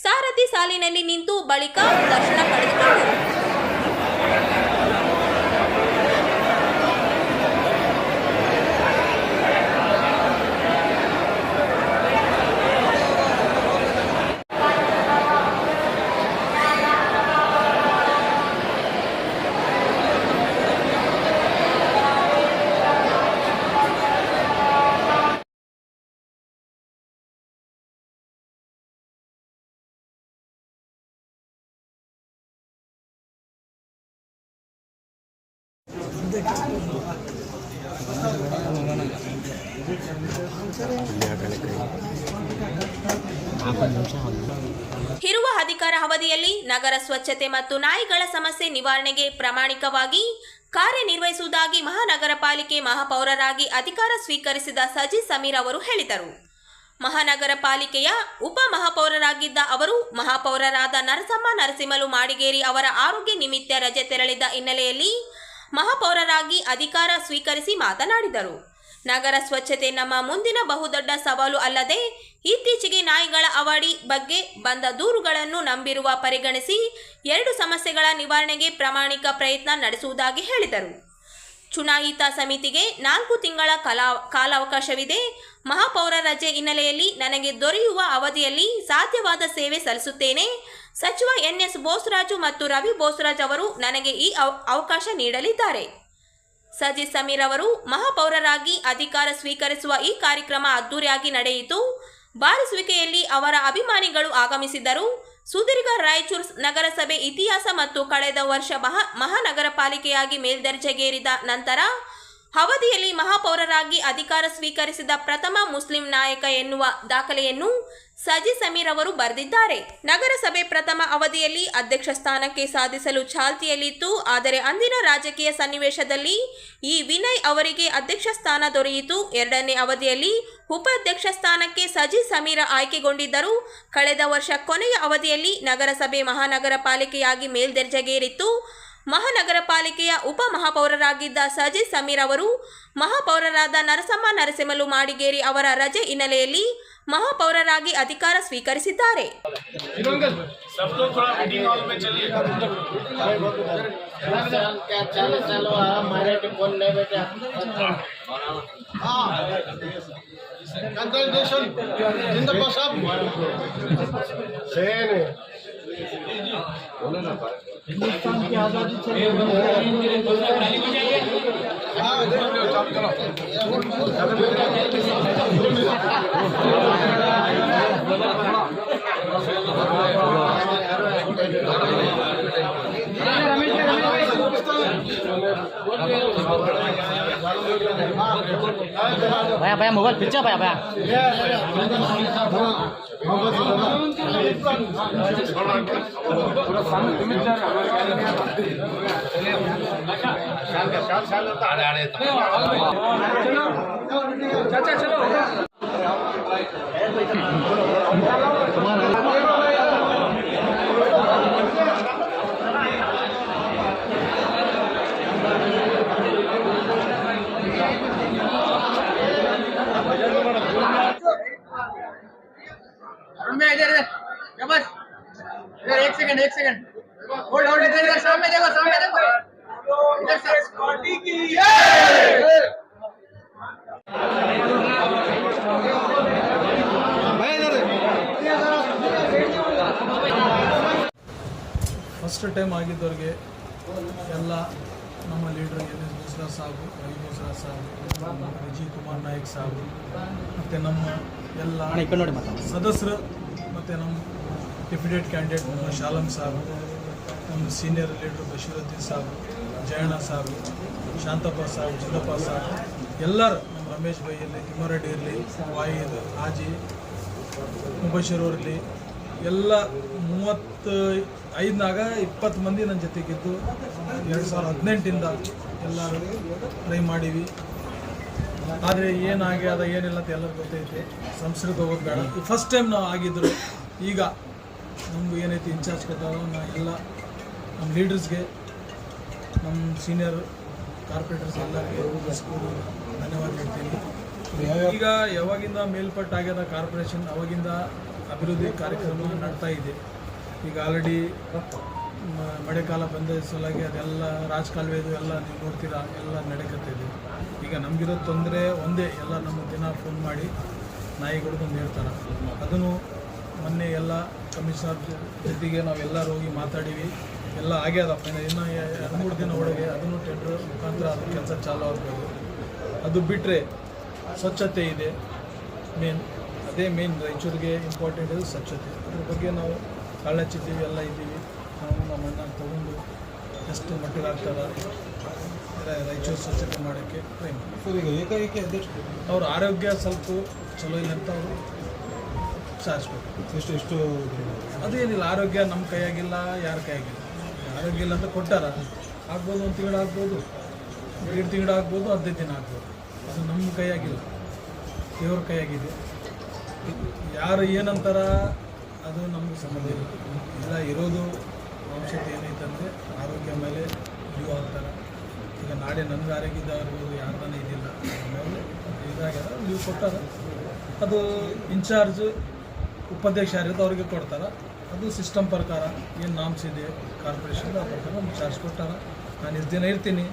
ಸಾರಥಿ ಸಾಲಿನಲ್ಲಿ ನಿಂತು ಬಳಿಕ ದರ್ಶನ ಪಡೆದುಕೊಂಡರು. ಇರುವ ಅಧಿಕಾರ ಅವಧಿಯಲ್ಲಿ ನಗರ ಸ್ವಚ್ಛತೆ ಮತ್ತು ನಾಯಿಗಳ ಸಮಸ್ಯೆ ನಿವಾರಣೆಗೆ ಪ್ರಾಮಾಣಿಕವಾಗಿ ಕಾರ್ಯನಿರ್ವಹಿಸುವುದಾಗಿ ಮಹಾನಗರ ಪಾಲಿಕೆ ಮಹಾಪೌರರಾಗಿ ಅಧಿಕಾರ ಸ್ವೀಕರಿಸಿದ ಸಜಿ ಸಮೀರ್ ಅವರು ಹೇಳಿದರು. ಮಹಾನಗರ ಪಾಲಿಕೆಯ ಉಪ ಮಹಾಪೌರರಾಗಿದ್ದ ಅವರು ಮಹಾಪೌರರಾದ ನರಸಮ್ಮ ನರಸಿಂಹಲು ಮಾಡಿಗೇರಿ ಅವರ ಆರೋಗ್ಯ ನಿಮಿತ್ತ ರಜೆ ತೆರಳಿದ ಹಿನ್ನೆಲೆಯಲ್ಲಿ ಮಹಾಪೌರರಾಗಿ ಅಧಿಕಾರ ಸ್ವೀಕರಿಸಿ ಮಾತನಾಡಿದರು. ನಗರ ಸ್ವಚ್ಛತೆ ನಮ್ಮ ಮುಂದಿನ ಬಹುದೊಡ್ಡ ಸವಾಲು ಅಲ್ಲದೆ ಇತ್ತೀಚೆಗೆ ನಾಯಿಗಳ ಅವಳಿ ಬಗ್ಗೆ ಬಂದ ದೂರುಗಳನ್ನು ನಂಬಿರುವ ಪರಿಗಣಿಸಿ 2 ಸಮಸ್ಯೆಗಳ ನಿವಾರಣೆಗೆ ಪ್ರಾಮಾಣಿಕ ಪ್ರಯತ್ನ ನಡೆಸುವುದಾಗಿ ಹೇಳಿದರು. ಚುನಾಯಿತ ಸಮಿತಿಗೆ 4 ತಿಂಗಳ ಕಾಲಾವಕಾಶವಿದೆ. ಮಹಾಪೌರ ರಜೆ ಹಿನ್ನೆಲೆಯಲ್ಲಿ ನನಗೆ ದೊರೆಯುವ ಅವಧಿಯಲ್ಲಿ ಸಾಧ್ಯವಾದ ಸೇವೆ ಸಲ್ಲಿಸುತ್ತೇನೆ. ಸಚಿವ ಎನ್ಎಸ್ ಬೋಸರಾಜು ಮತ್ತು ರವಿ ಬೋಸರಾಜ್ ಅವರು ನನಗೆ ಈ ಅವಕಾಶ ನೀಡಲಿದ್ದಾರೆ. ಸಜಿ ಸಮೀರ್ ಅವರು ಮಹಾಪೌರರಾಗಿ ಅಧಿಕಾರ ಸ್ವೀಕರಿಸುವ ಈ ಕಾರ್ಯಕ್ರಮ ಅದ್ದೂರಿಯಾಗಿ ನಡೆಯಿತು. ಬಾರಿಸುವಿಕೆಯಲ್ಲಿ ಅವರ ಅಭಿಮಾನಿಗಳು ಆಗಮಿಸಿದ್ದರು. ಸುದೀರ್ಘ ರಾಯಚೂರು ನಗರಸಭೆ ಇತಿಹಾಸ ಮತ್ತು ಕಳೆದ ವರ್ಷ ಮಹಾನಗರ ಪಾಲಿಕೆಯಾಗಿ ಮೇಲ್ದರ್ಜೆಗೇರಿದ ನಂತರ ಅವಧಿಯಲ್ಲಿ ಮಹಾಪೌರರಾಗಿ ಅಧಿಕಾರ ಸ್ವೀಕರಿಸಿದ ಪ್ರಥಮ ಮುಸ್ಲಿಂ ನಾಯಕ ಎನ್ನುವ ದಾಖಲೆಯನ್ನು ಸಜಿ ಸಮೀರ್ ಅವರು ಬರೆದಿದ್ದಾರೆ. ನಗರಸಭೆ ಪ್ರಥಮ ಅವಧಿಯಲ್ಲಿ ಅಧ್ಯಕ್ಷ ಸ್ಥಾನಕ್ಕೆ ಸಾಧಿಸಲು ಚಾಲ್ತಿಯಲ್ಲಿತ್ತು. ಆದರೆ ಅಂದಿನ ರಾಜಕೀಯ ಸನ್ನಿವೇಶದಲ್ಲಿ ಈ ವಿನಯ್ ಅವರಿಗೆ ಅಧ್ಯಕ್ಷ ಸ್ಥಾನ ದೊರೆಯಿತು. 2ನೇ ಅವಧಿಯಲ್ಲಿ ಉಪಾಧ್ಯಕ್ಷ ಸ್ಥಾನಕ್ಕೆ ಸಜಿ ಸಮೀರ್ ಆಯ್ಕೆಗೊಂಡಿದ್ದರು. ಕಳೆದ ವರ್ಷ ಕೊನೆಯ ಅವಧಿಯಲ್ಲಿ ನಗರಸಭೆ ಮಹಾನಗರ ಪಾಲಿಕೆಯಾಗಿ ಮೇಲ್ದರ್ಜೆಗೇರಿತ್ತು. ಮಹಾನಗರ ಪಾಲಿಕೆಯ ಉಪ ಮಹಾಪೌರರಾಗಿದ್ದ ಸಜಿ ಸಮೀರ್ ಅವರು ಮಹಾಪೌರರಾದ ನರಸಮ್ಮ ನರಸಿಂಹಲು ಮಾಡಿಗೇರಿ ಅವರ ರಜೆ ಹಿನ್ನೆಲೆಯಲ್ಲಿ ಮಹಾಪೌರರಾಗಿ ಅಧಿಕಾರ ಸ್ವೀಕರಿಸಿದ್ದಾರೆ. हिंदुस्तान की आज़ादी चली भैया मोबाइल पिक्चर भैया इधर बस इधर एक सेकंड होल्ड इधर सामने देखो इधर पार्टी की ಫಸ್ಟ್ ಟೈಮ್ ಆಗಿದ್ದವ್ರಿಗೆ ಎಲ್ಲ ನಮ್ಮ ಲೀಡರ್ ಎನ್.ಎಸ್. ಬೋಸರಾಜ್ ಸಾಹೇಬ್, ರವಿ ಬೋಸರಾಜ್ ಸಾಹೇಬ್, ವಿಜಯ್ ಕುಮಾರ್ ನಾಯಕ್ ಸಾಹೇಬ್ ಮತ್ತು ನಮ್ಮ ಎಲ್ಲ ಸದಸ್ಯರು ಮತ್ತು ನಮ್ಮ ಡೆಪ್ಯೂಟೇಟ್ ಕ್ಯಾಂಡಿಡೇಟ್ ನಮ್ಮ ಶಾಲಂ ಸಾಹೇಬ್, ನಮ್ಮ ಸೀನಿಯರ್ ಲೀಡರ್ ಬಶೀರುದ್ದೀನ್ ಸಾಹೇಬ್, ಜಯಣ್ಣ ಸಾಹೇಬ್, ಶಾಂತಪ್ಪ ಸಾಹೇಬ್, ಚಿನ್ನಪ್ಪ ಸಾಹೇಬ್, ಎಲ್ಲರೂ ನಮ್ಮ ರಮೇಶ್ ಭಾಯಿ ಇರಲಿ, ತಿಮ್ಮರೆಡ್ಡಿ ಇರಲಿ, ವಾಯಿದ್ ಹಾಜಿ ಮುಬಶೀರ್ ಅವರಿರಲಿ, ಎಲ್ಲ 35ನಾಗ 20 ಮಂದಿ ನನ್ನ ಜೊತೆಗಿದ್ದು 2018ಇಂದ ಎಲ್ಲರೂ ಟ್ರೈ ಮಾಡೀವಿ. ಆದರೆ ಏನಾಗ್ಯದ ಏನಿಲ್ಲ ಅಂತ ಎಲ್ಲರಿಗೂ ಗೊತ್ತೈತೆ. ಸಂಸ್ಕೃತ ಹೋಗೋದು ಬೇಡ. ಫಸ್ಟ್ ಟೈಮ್ ನಾವು ಆಗಿದ್ದರು. ಈಗ ನಮಗೂ ಏನೈತಿ ಇನ್ಚಾರ್ಜ್ ಕೊಟ್ಟಾಗ ನಾ ಎಲ್ಲ ನಮ್ಮ ಲೀಡರ್ಸ್ಗೆ, ನಮ್ಮ ಸೀನಿಯರ್ ಕಾರ್ಪೊರೇಟರ್ಸ್ ಎಲ್ಲರಿಗೆ ಧನ್ಯವಾದ ಹೇಳ್ತೀನಿ. ಈಗ ಯಾವಾಗಿಂದ ಮೇಲ್ಪಟ್ಟಾಗ್ಯದ ಕಾರ್ಪೊರೇಷನ್ ಅವಾಗಿಂದ ಅಭಿವೃದ್ಧಿ ಕಾರ್ಯಕ್ರಮ ನಡ್ತಾ ಇದೆ. ಈಗ ಆಲ್ರೆಡಿ ಮಳೆಕಾಲ ಬಂದ ಸಲುವಾಗಿ ಅದೆಲ್ಲ ರಾಜಕಾಲುವೆದು ಎಲ್ಲ ನೀವು ನೋಡ್ತೀರಾ, ಎಲ್ಲ ನಡೆಕತ್ತಿದೆ. ಈಗ ನಮಗಿರೋ ತೊಂದರೆ ಒಂದೇ, ಎಲ್ಲ ನಮ್ಮ ದಿನ ಫೋನ್ ಮಾಡಿ ನಾಯಿಗಳು ಬಂದು ಹೇಳ್ತಾರೆ. ಅದನ್ನು ಮೊನ್ನೆ ಎಲ್ಲ ಕಮಿಷನರ್ ಜೊತೆಗೆ ನಾವೆಲ್ಲರೂ ಹೋಗಿ ಮಾತಾಡೀವಿ. ಎಲ್ಲ ಆಗ್ಯದ ಫೈನಲ್. ಇನ್ನು 2-3 ದಿನ ಒಳಗೆ ಅದನ್ನು ಟೆಂಡರ್ ಮುಖಾಂತರ ಅದು ಕೆಲಸ ಚಾಲು ಆಗ್ಬೋದು. ಅದು ಬಿಟ್ಟರೆ ಸ್ವಚ್ಛತೆ ಇದೆ ಮೇನ್. ಅದೇ ಮೇನ್ ರಾಯಚೂರಿಗೆ ಇಂಪಾರ್ಟೆಂಟ್ ಇದು ಸ್ವಚ್ಛತೆ. ಅದ್ರ ಬಗ್ಗೆ ನಾವು ಕಾಳಚಿದ್ದೀವಿ, ಎಲ್ಲ ಇದ್ದೀವಿ. ನಾವು ನಮ್ಮನ್ನು ತಗೊಂಡು ಎಷ್ಟು ಮಟ್ಟಿಗೆ ಆಗ್ತದೆ ರಾಯಚೂರು ಸ್ವಚ್ಛತೆ ಮಾಡೋಕ್ಕೆ ಟ್ರೈ ಮಾಡಿ. ಸರ್ ಈಗ ಏಕಾಏಕಿ ಅಧ್ಯಕ್ಷ ಅವ್ರ ಆರೋಗ್ಯ ಸ್ವಲ್ಪ ಚಲೋ ಇಲ್ಲ ಅಂತ ಅವರು ಸಾರಿಸ್ಬೇಕು. ಎಷ್ಟು ಅದೇನಿಲ್ಲ, ಆರೋಗ್ಯ ನಮ್ಮ ಕೈಯಾಗಿಲ್ಲ, ಯಾರ ಕೈಯಾಗಿಲ್ಲ. ಆರೋಗ್ಯ ಇಲ್ಲ ಅಂತ ಕೊಟ್ಟಾರ, ಆಗ್ಬೋದು 1 ತಿಂಗಳು ಆಗ್ಬೋದು, 2 ತಿಂಗಳು ಆಗ್ಬೋದು, 15 ದಿನ ಆಗ್ಬೋದು. ಅದು ನಮ್ಮ ಕೈಯಾಗಿಲ್ಲ, ದೇವ್ರ ಕೈಯಾಗಿದೆ. ಯಾರು ಏನಂತಾರ ಅದು ನಮಗೆ ಸಂಬಂಧ ಇಲ್ಲ. ಇಲ್ಲ ಇರೋದು ಅವಶ್ಯಕತೆ ಏನೈತಂದರೆ ಆರೋಗ್ಯ ಮೇಲೆ ಲೀವ್ ಆಗ್ತಾರೆ. ಈಗ ನಾಳೆ ನನಗೆ ಆರೋಗ್ಯ ಇದ್ದಾಗಿರ್ಬೋದು, ಯಾರ್ದಾನೆ ಇದಿಲ್ಲ, ಆಮೇಲೆ ಇದಾಗ್ಯಾರ ಲೀವ್ ಕೊಟ್ಟಾರ. ಅದು ಇನ್ಚಾರ್ಜ್ ಉಪಾಧ್ಯಕ್ಷ ಯಾರಿದ್ದು ಅವ್ರಿಗೆ ಕೊಡ್ತಾರೆ. ಅದು ಸಿಸ್ಟಮ್ ಪ್ರಕಾರ ಏನು ನಾಮ್ಸ್ ಇದೆ ಕಾರ್ಪೊರೇಷನ್, ಆ ಪ್ರಕಾರ ಚಾರ್ಜ್ ಕೊಟ್ಟಾರ. ನಾನು ಇಷ್ಟು ದಿನ ಇರ್ತೀನಿ,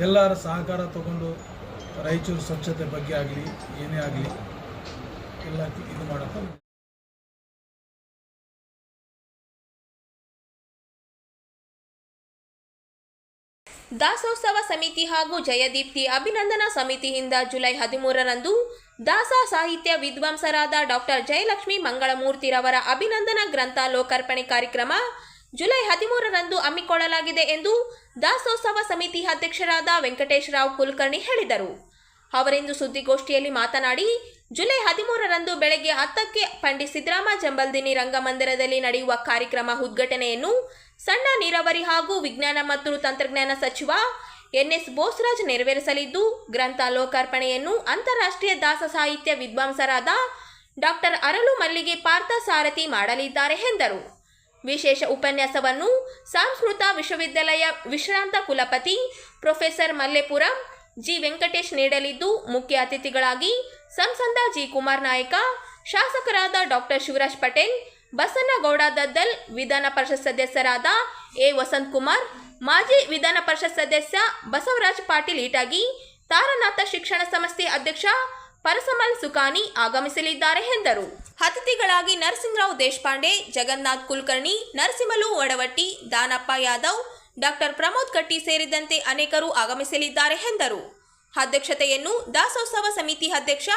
ಎಲ್ಲರ ಸಹಕಾರ ತಗೊಂಡು ರಾಯಚೂರು ಸ್ವಚ್ಛತೆ ಬಗ್ಗೆ ಆಗಲಿ ಏನೇ ಆಗಲಿ ಎಲ್ಲ ಇದು ಮಾಡೋಕ್ಕೆ. ದಾಸೋತ್ಸವ ಸಮಿತಿ ಹಾಗೂ ಜಯದೀಪ್ತಿ ಅಭಿನಂದನಾ ಸಮಿತಿಯಿಂದ ಜುಲೈ 13ರಂದು ದಾಸ ಸಾಹಿತ್ಯ ವಿದ್ವಾಂಸರಾದ ಡಾಕ್ಟರ್ ಜಯಲಕ್ಷ್ಮಿ ಮಂಗಳಮೂರ್ತಿರವರ ಅಭಿನಂದನಾ ಗ್ರಂಥ ಲೋಕಾರ್ಪಣೆ ಕಾರ್ಯಕ್ರಮ ಜುಲೈ 13ರಂದು ಹಮ್ಮಿಕೊಳ್ಳಲಾಗಿದೆ ಎಂದು ದಾಸೋತ್ಸವ ಸಮಿತಿ ಅಧ್ಯಕ್ಷರಾದ ವೆಂಕಟೇಶರಾವ್ ಕುಲಕರ್ಣಿ ಹೇಳಿದರು. ಅವರಿಂದು ಸುದ್ದಿಗೋಷ್ಠಿಯಲ್ಲಿ ಮಾತನಾಡಿ, ಜುಲೈ 13ರಂದು ಬೆಳಗ್ಗೆ 10ಕ್ಕೆ ಪಂಡಿತ್ ಸಿದ್ದರಾಮ ಜಂಬಲ್ದಿನಿ ರಂಗಮಂದಿರದಲ್ಲಿ ನಡೆಯುವ ಕಾರ್ಯಕ್ರಮ ಉದ್ಘಾಟನೆಯನ್ನು ಸಣ್ಣ ನೀರಾವರಿ ಹಾಗೂ ವಿಜ್ಞಾನ ಮತ್ತು ತಂತ್ರಜ್ಞಾನ ಸಚಿವ ಎನ್.ಎಸ್. ಬೋಸರಾಜ್ ನೆರವೇರಿಸಲಿದ್ದು, ಗ್ರಂಥ ಲೋಕಾರ್ಪಣೆಯನ್ನು ಅಂತಾರಾಷ್ಟ್ರೀಯ ದಾಸ ಸಾಹಿತ್ಯ ವಿದ್ವಾಂಸರಾದ ಡಾಕ್ಟರ್ ಅರಳು ಮಲ್ಲಿಗೆ ಪಾರ್ಥ ಸಾರಥಿ ಮಾಡಲಿದ್ದಾರೆ ಎಂದರು. ವಿಶೇಷ ಉಪನ್ಯಾಸವನ್ನು ಸಂಸ್ಕೃತ ವಿಶ್ವವಿದ್ಯಾಲಯ ವಿಶ್ರಾಂತ ಕುಲಪತಿ ಪ್ರೊಫೆಸರ್ ಮಲ್ಲೇಪುರಂ ಜಿ ವೆಂಕಟೇಶ್ ನೀಡಲಿದ್ದು, ಮುಖ್ಯ ಅತಿಥಿಗಳಾಗಿ ಸಂಸದ ಜಿ ಕುಮಾರ್ ನಾಯಕ, ಶಾಸಕರಾದ ಡಾಕ್ಟರ್ ಶಿವರಾಜ್ ಪಟೇಲ್, ಬಸನಗೌಡ ದದ್ದಲ್, ವಿಧಾನ ಪರಿಷತ್ ಸದಸ್ಯರಾದ ಎ ವಸಂತ್ ಕುಮಾರ್, ಮಾಜಿ ವಿಧಾನ ಪರಿಷತ್ ಸದಸ್ಯ ಬಸವರಾಜ್ ಪಾಟೀಲ್ ಈಟಾಗಿ, ತಾರನಾಥ ಶಿಕ್ಷಣ ಸಂಸ್ಥೆ ಅಧ್ಯಕ್ಷ ಪರಸಮಲ್ ಸುಕಾನಿ ಆಗಮಿಸಲಿದ್ದಾರೆ ಎಂದರು. ಅತಿಥಿಗಳಾಗಿ ನರಸಿಂಹರಾವ್ ದೇಶಪಾಂಡೆ, ಜಗನ್ನಾಥ್ ಕುಲಕರ್ಣಿ, ನರಸಿಂಹಲು ವಡವಟ್ಟಿ, ದಾನಪ್ಪ ಯಾದವ್, ಡಾಕ್ಟರ್ ಪ್ರಮೋದ್ ಕಟ್ಟಿ ಸೇರಿದಂತೆ ಅನೇಕರು ಆಗಮಿಸಲಿದ್ದಾರೆ ಎಂದರು. ಅಧ್ಯಕ್ಷತೆಯನ್ನು ದಾಸೋತ್ಸವ ಸಮಿತಿ ಅಧ್ಯಕ್ಷ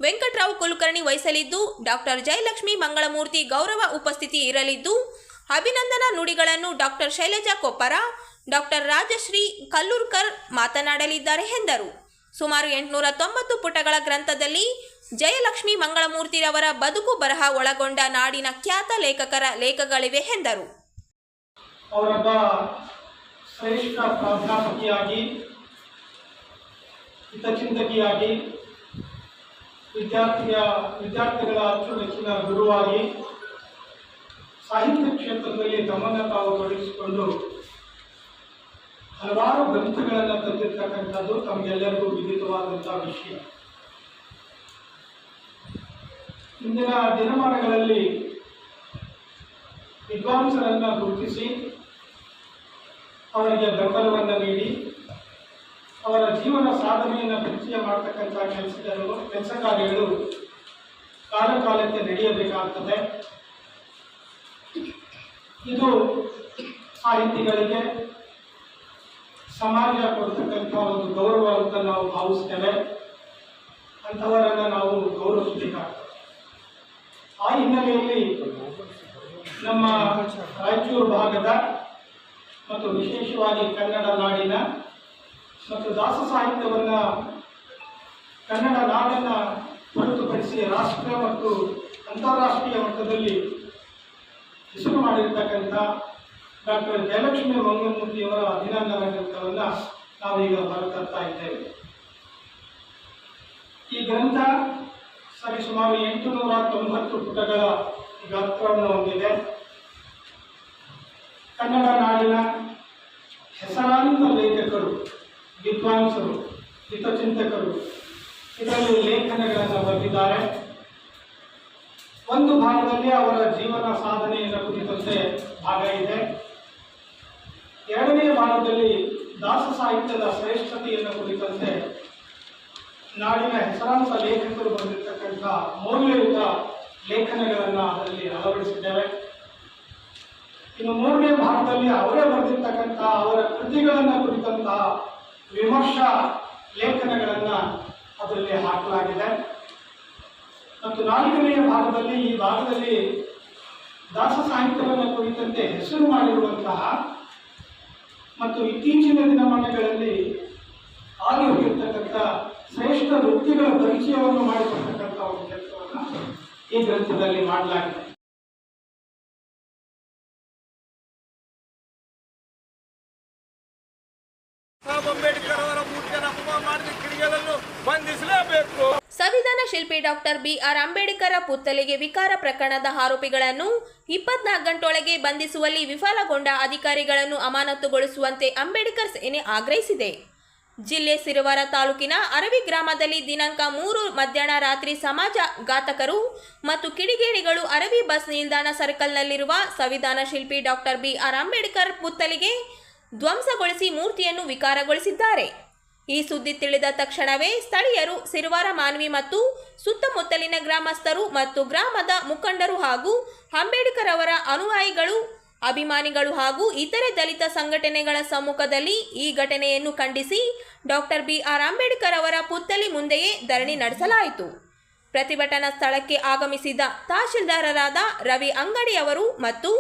ವೆಂಕಟರಾವ್ ಕುಲಕರ್ಣಿ ವಹಿಸಲಿದ್ದು, ಡಾಕ್ಟರ್ ಜಯಲಕ್ಷ್ಮಿ ಮಂಗಳಮೂರ್ತಿ ಗೌರವ ಉಪಸ್ಥಿತಿ ಇರಲಿದ್ದು, ಅಭಿನಂದನಾ ನುಡಿಗಳನ್ನು ಡಾಕ್ಟರ್ ಶೈಲಜಾ ಕೊಪ್ಪರ, ಡಾಕ್ಟರ್ ರಾಜಶ್ರೀ ಕಲ್ಲೂರ್ಕರ್ ಮಾತನಾಡಲಿದ್ದಾರೆ ಎಂದರು. ಸುಮಾರು 890 ಪುಟಗಳ ಗ್ರಂಥದಲ್ಲಿ ಜಯಲಕ್ಷ್ಮಿ ಮಂಗಳಮೂರ್ತಿರವರ ಬದುಕು ಬರಹ ಒಳಗೊಂಡ ನಾಡಿನ ಖ್ಯಾತ ಲೇಖಕರ ಲೇಖಗಳಿವೆ ಎಂದರು. ಅವರೊಬ್ಬ ಶ್ರೇಷ್ಠ ಪ್ರಾಧ್ಯಾಪಕಿಯಾಗಿ, ಹಿತಚಿಂತಕಿಯಾಗಿ, ವಿದ್ಯಾರ್ಥಿಗಳ ಅಚ್ಚುಮೆಚ್ಚಿನ ಗುರುವಾಗಿ, ಸಾಹಿತ್ಯ ಕ್ಷೇತ್ರದಲ್ಲಿ ತಮ್ಮನ್ನು ತಾವು ತೊಡಗಿಸಿಕೊಂಡು ಹಲವಾರು ಗ್ರಂಥಗಳನ್ನು ತಂದಿರ್ತಕ್ಕಂಥದ್ದು ತಮಗೆಲ್ಲರಿಗೂ ವಿದಿತವಾದಂಥ ವಿಷಯ. ಇಂದಿನ ದಿನಮಾನಗಳಲ್ಲಿ ವಿದ್ವಾಂಸರನ್ನು ಗುರುತಿಸಿ ಅವರಿಗೆ ಬೆಂಬಲವನ್ನು ನೀಡಿ ಅವರ ಜೀವನ ಸಾಧನೆಯನ್ನು ಪರಿಚಯ ಮಾಡತಕ್ಕಂಥ ಕೆಲಸ ಕಾರ್ಯಗಳು ಕಾಲಕಾಲಕ್ಕೆ ನಡೆಯಬೇಕಾಗ್ತದೆ. ಇದು ಸಾಹಿತಿಗಳಿಗೆ ಸಮಾಜ ಕೊಡ್ತಕ್ಕಂಥ ಒಂದು ಗೌರವ ಅಂತ ನಾವು ಭಾವಿಸ್ತೇವೆ. ಅಂಥವರನ್ನು ನಾವು ಗೌರವಿಸಬೇಕಾಗ್ತದೆ. ಆ ಹಿನ್ನೆಲೆಯಲ್ಲಿ ನಮ್ಮ ರಾಯಚೂರು ಭಾಗದ ಮತ್ತು ವಿಶೇಷವಾಗಿ ಕನ್ನಡ ನಾಡಿನ ಮತ್ತು ದಾಸ ಸಾಹಿತ್ಯವನ್ನು ಕನ್ನಡ ನಾಡನ್ನು ಹೊರತುಪಡಿಸಿ ರಾಷ್ಟ್ರ ಮತ್ತು ಅಂತಾರಾಷ್ಟ್ರೀಯ ಮಟ್ಟದಲ್ಲಿ ಹೆಸರು ಮಾಡಿರ್ತಕ್ಕಂಥ ಡಾಕ್ಟರ್ ಜಯಲಕ್ಷ್ಮಿ ಮಂಗಳಮೂರ್ತಿಯವರ ಅಭಿನಂದನಾ ಗ್ರಂಥವನ್ನು ನಾವೀಗ ಹೊರತರ್ತಾ ಇದ್ದೇವೆ. ಈ ಗ್ರಂಥ ಸರಿಸುಮಾರು 890 ಪುಟಗಳ ಗಾತ್ರವನ್ನು ಹೊಂದಿದೆ. ಕನ್ನಡ ನಾಡಿನ ಹೆಸರಾಂತ ಲೇಖಕರು, ವಿದ್ವಾಂಸರು, ಹಿತಚಿಂತಕರು ಇದರಲ್ಲಿ ಲೇಖನಗಳನ್ನು ಬರೆದಿದ್ದಾರೆ. ಒಂದು ಭಾಗದಲ್ಲಿ ಅವರ ಜೀವನ ಸಾಧನೆಯನ್ನು ಕುರಿತಂತೆ ಭಾಗ ಇದೆ. ಎರಡನೇ ಭಾಗದಲ್ಲಿ ದಾಸ ಸಾಹಿತ್ಯದ ಶ್ರೇಷ್ಠತೆಯನ್ನು ಕುರಿತಂತೆ ನಾಡಿನ ಹೆಸರಾಂತ ಲೇಖಕರು ಬರೆದಿರ್ತಕ್ಕಂಥ ಮೌಲ್ಯಯುತ ಲೇಖನಗಳನ್ನು ಅದರಲ್ಲಿ ಅಳವಡಿಸಿದ್ದೇವೆ. ಇನ್ನು ಮೂರನೇ ಭಾಗದಲ್ಲಿ ಅವರೇ ಬರೆದಿರ್ತಕ್ಕಂಥ ಅವರ ಕೃತಿಗಳನ್ನು ಕುರಿತಂತಹ ವಿಮರ್ಶಾ ಲೇಖನಗಳನ್ನು ಅದರಲ್ಲಿ ಹಾಕಲಾಗಿದೆ. ಮತ್ತು ನಾಲ್ಕನೆಯ ಭಾಗದಲ್ಲಿ ಈ ಭಾಗದಲ್ಲಿ ದಾಸ ಸಾಹಿತ್ಯವನ್ನು ಕುರಿತಂತೆ ಹೆಸರು ಮಾಡಿರುವಂತಹ ಮತ್ತು ಇತ್ತೀಚಿನ ದಿನಮಾನಗಳಲ್ಲಿ ಆಗಿ ಹೋಗಿರ್ತಕ್ಕಂಥ ಶ್ರೇಷ್ಠ ವ್ಯಕ್ತಿಗಳ ಪರಿಚಯವನ್ನು ಮಾಡಿಕೊಡ್ತಕ್ಕಂಥ ಒಂದು ಕೆಲಸವನ್ನು ಈ ಗ್ರಂಥದಲ್ಲಿ ಮಾಡಲಾಗಿದೆ. ಸಂವಿಧಾನ ಶಿಲ್ಪಿ ಡಾಕ್ಟರ್ ಬಿಆರ್ ಅಂಬೇಡ್ಕರ್ ಪುತ್ಥಳಿಗೆ ವಿಕಾರ ಪ್ರಕರಣದ ಆರೋಪಿಗಳನ್ನು 24 ಗಂಟೆಯೊಳಗೆ ಬಂಧಿಸುವಲ್ಲಿ ವಿಫಲಗೊಂಡ ಅಧಿಕಾರಿಗಳನ್ನು ಅಮಾನತುಗೊಳಿಸುವಂತೆ ಅಂಬೇಡ್ಕರ್ ಸೇನೆ ಆಗ್ರಹಿಸಿದೆ. ಜಿಲ್ಲೆ ಸಿರವಾರ ತಾಲೂಕಿನ ಅರವಿ ಗ್ರಾಮದಲ್ಲಿ ದಿನಾಂಕ 3 ಮಧ್ಯಾಹ್ನ ರಾತ್ರಿ ಸಮಾಜ ಘಾತಕರು ಮತ್ತು ಕಿಡಿಗೇಡಿಗಳು ಅರವಿ ಬಸ್ ನಿಲ್ದಾಣ ಸರ್ಕಲ್ನಲ್ಲಿರುವ ಸಂವಿಧಾನ ಶಿಲ್ಪಿ ಡಾಕ್ಟರ್ ಬಿಆರ್ ಅಂಬೇಡ್ಕರ್ ಪುತ್ಥಳಿಗೆ ಧ್ವಂಸಗೊಳಿಸಿ ಮೂರ್ತಿಯನ್ನು ವಿಕಾರಗೊಳಿಸಿದ್ದಾರೆ. ಈ ಸುದ್ದಿ ತಿಳಿದ ತಕ್ಷಣವೇ ಸ್ಥಳೀಯರು, ಸಿರವಾರ ಮಾನ್ವಿ ಮತ್ತು ಸುತ್ತಮುತ್ತಲಿನ ಗ್ರಾಮಸ್ಥರು ಮತ್ತು ಗ್ರಾಮದ ಮುಖಂಡರು ಹಾಗೂ ಅಂಬೇಡ್ಕರ್ ಅವರ ಅನುಯಾಯಿಗಳು, ಅಭಿಮಾನಿಗಳು ಹಾಗೂ ಇತರೆ ದಲಿತ ಸಂಘಟನೆಗಳ ಸಮ್ಮುಖದಲ್ಲಿ ಈ ಘಟನೆಯನ್ನು ಖಂಡಿಸಿ ಡಾಕ್ಟರ್ ಬಿಆರ್ ಅಂಬೇಡ್ಕರ್ ಅವರ ಪುತ್ಥಳಿ ಮುಂದೆಯೇ ಧರಣಿ ನಡೆಸಲಾಯಿತು. ಪ್ರತಿಭಟನಾ ಸ್ಥಳಕ್ಕೆ ಆಗಮಿಸಿದ ತಹಶೀಲ್ದಾರರಾದ ರವಿ ಅಂಗಡಿ ಅವರು ಮತ್ತು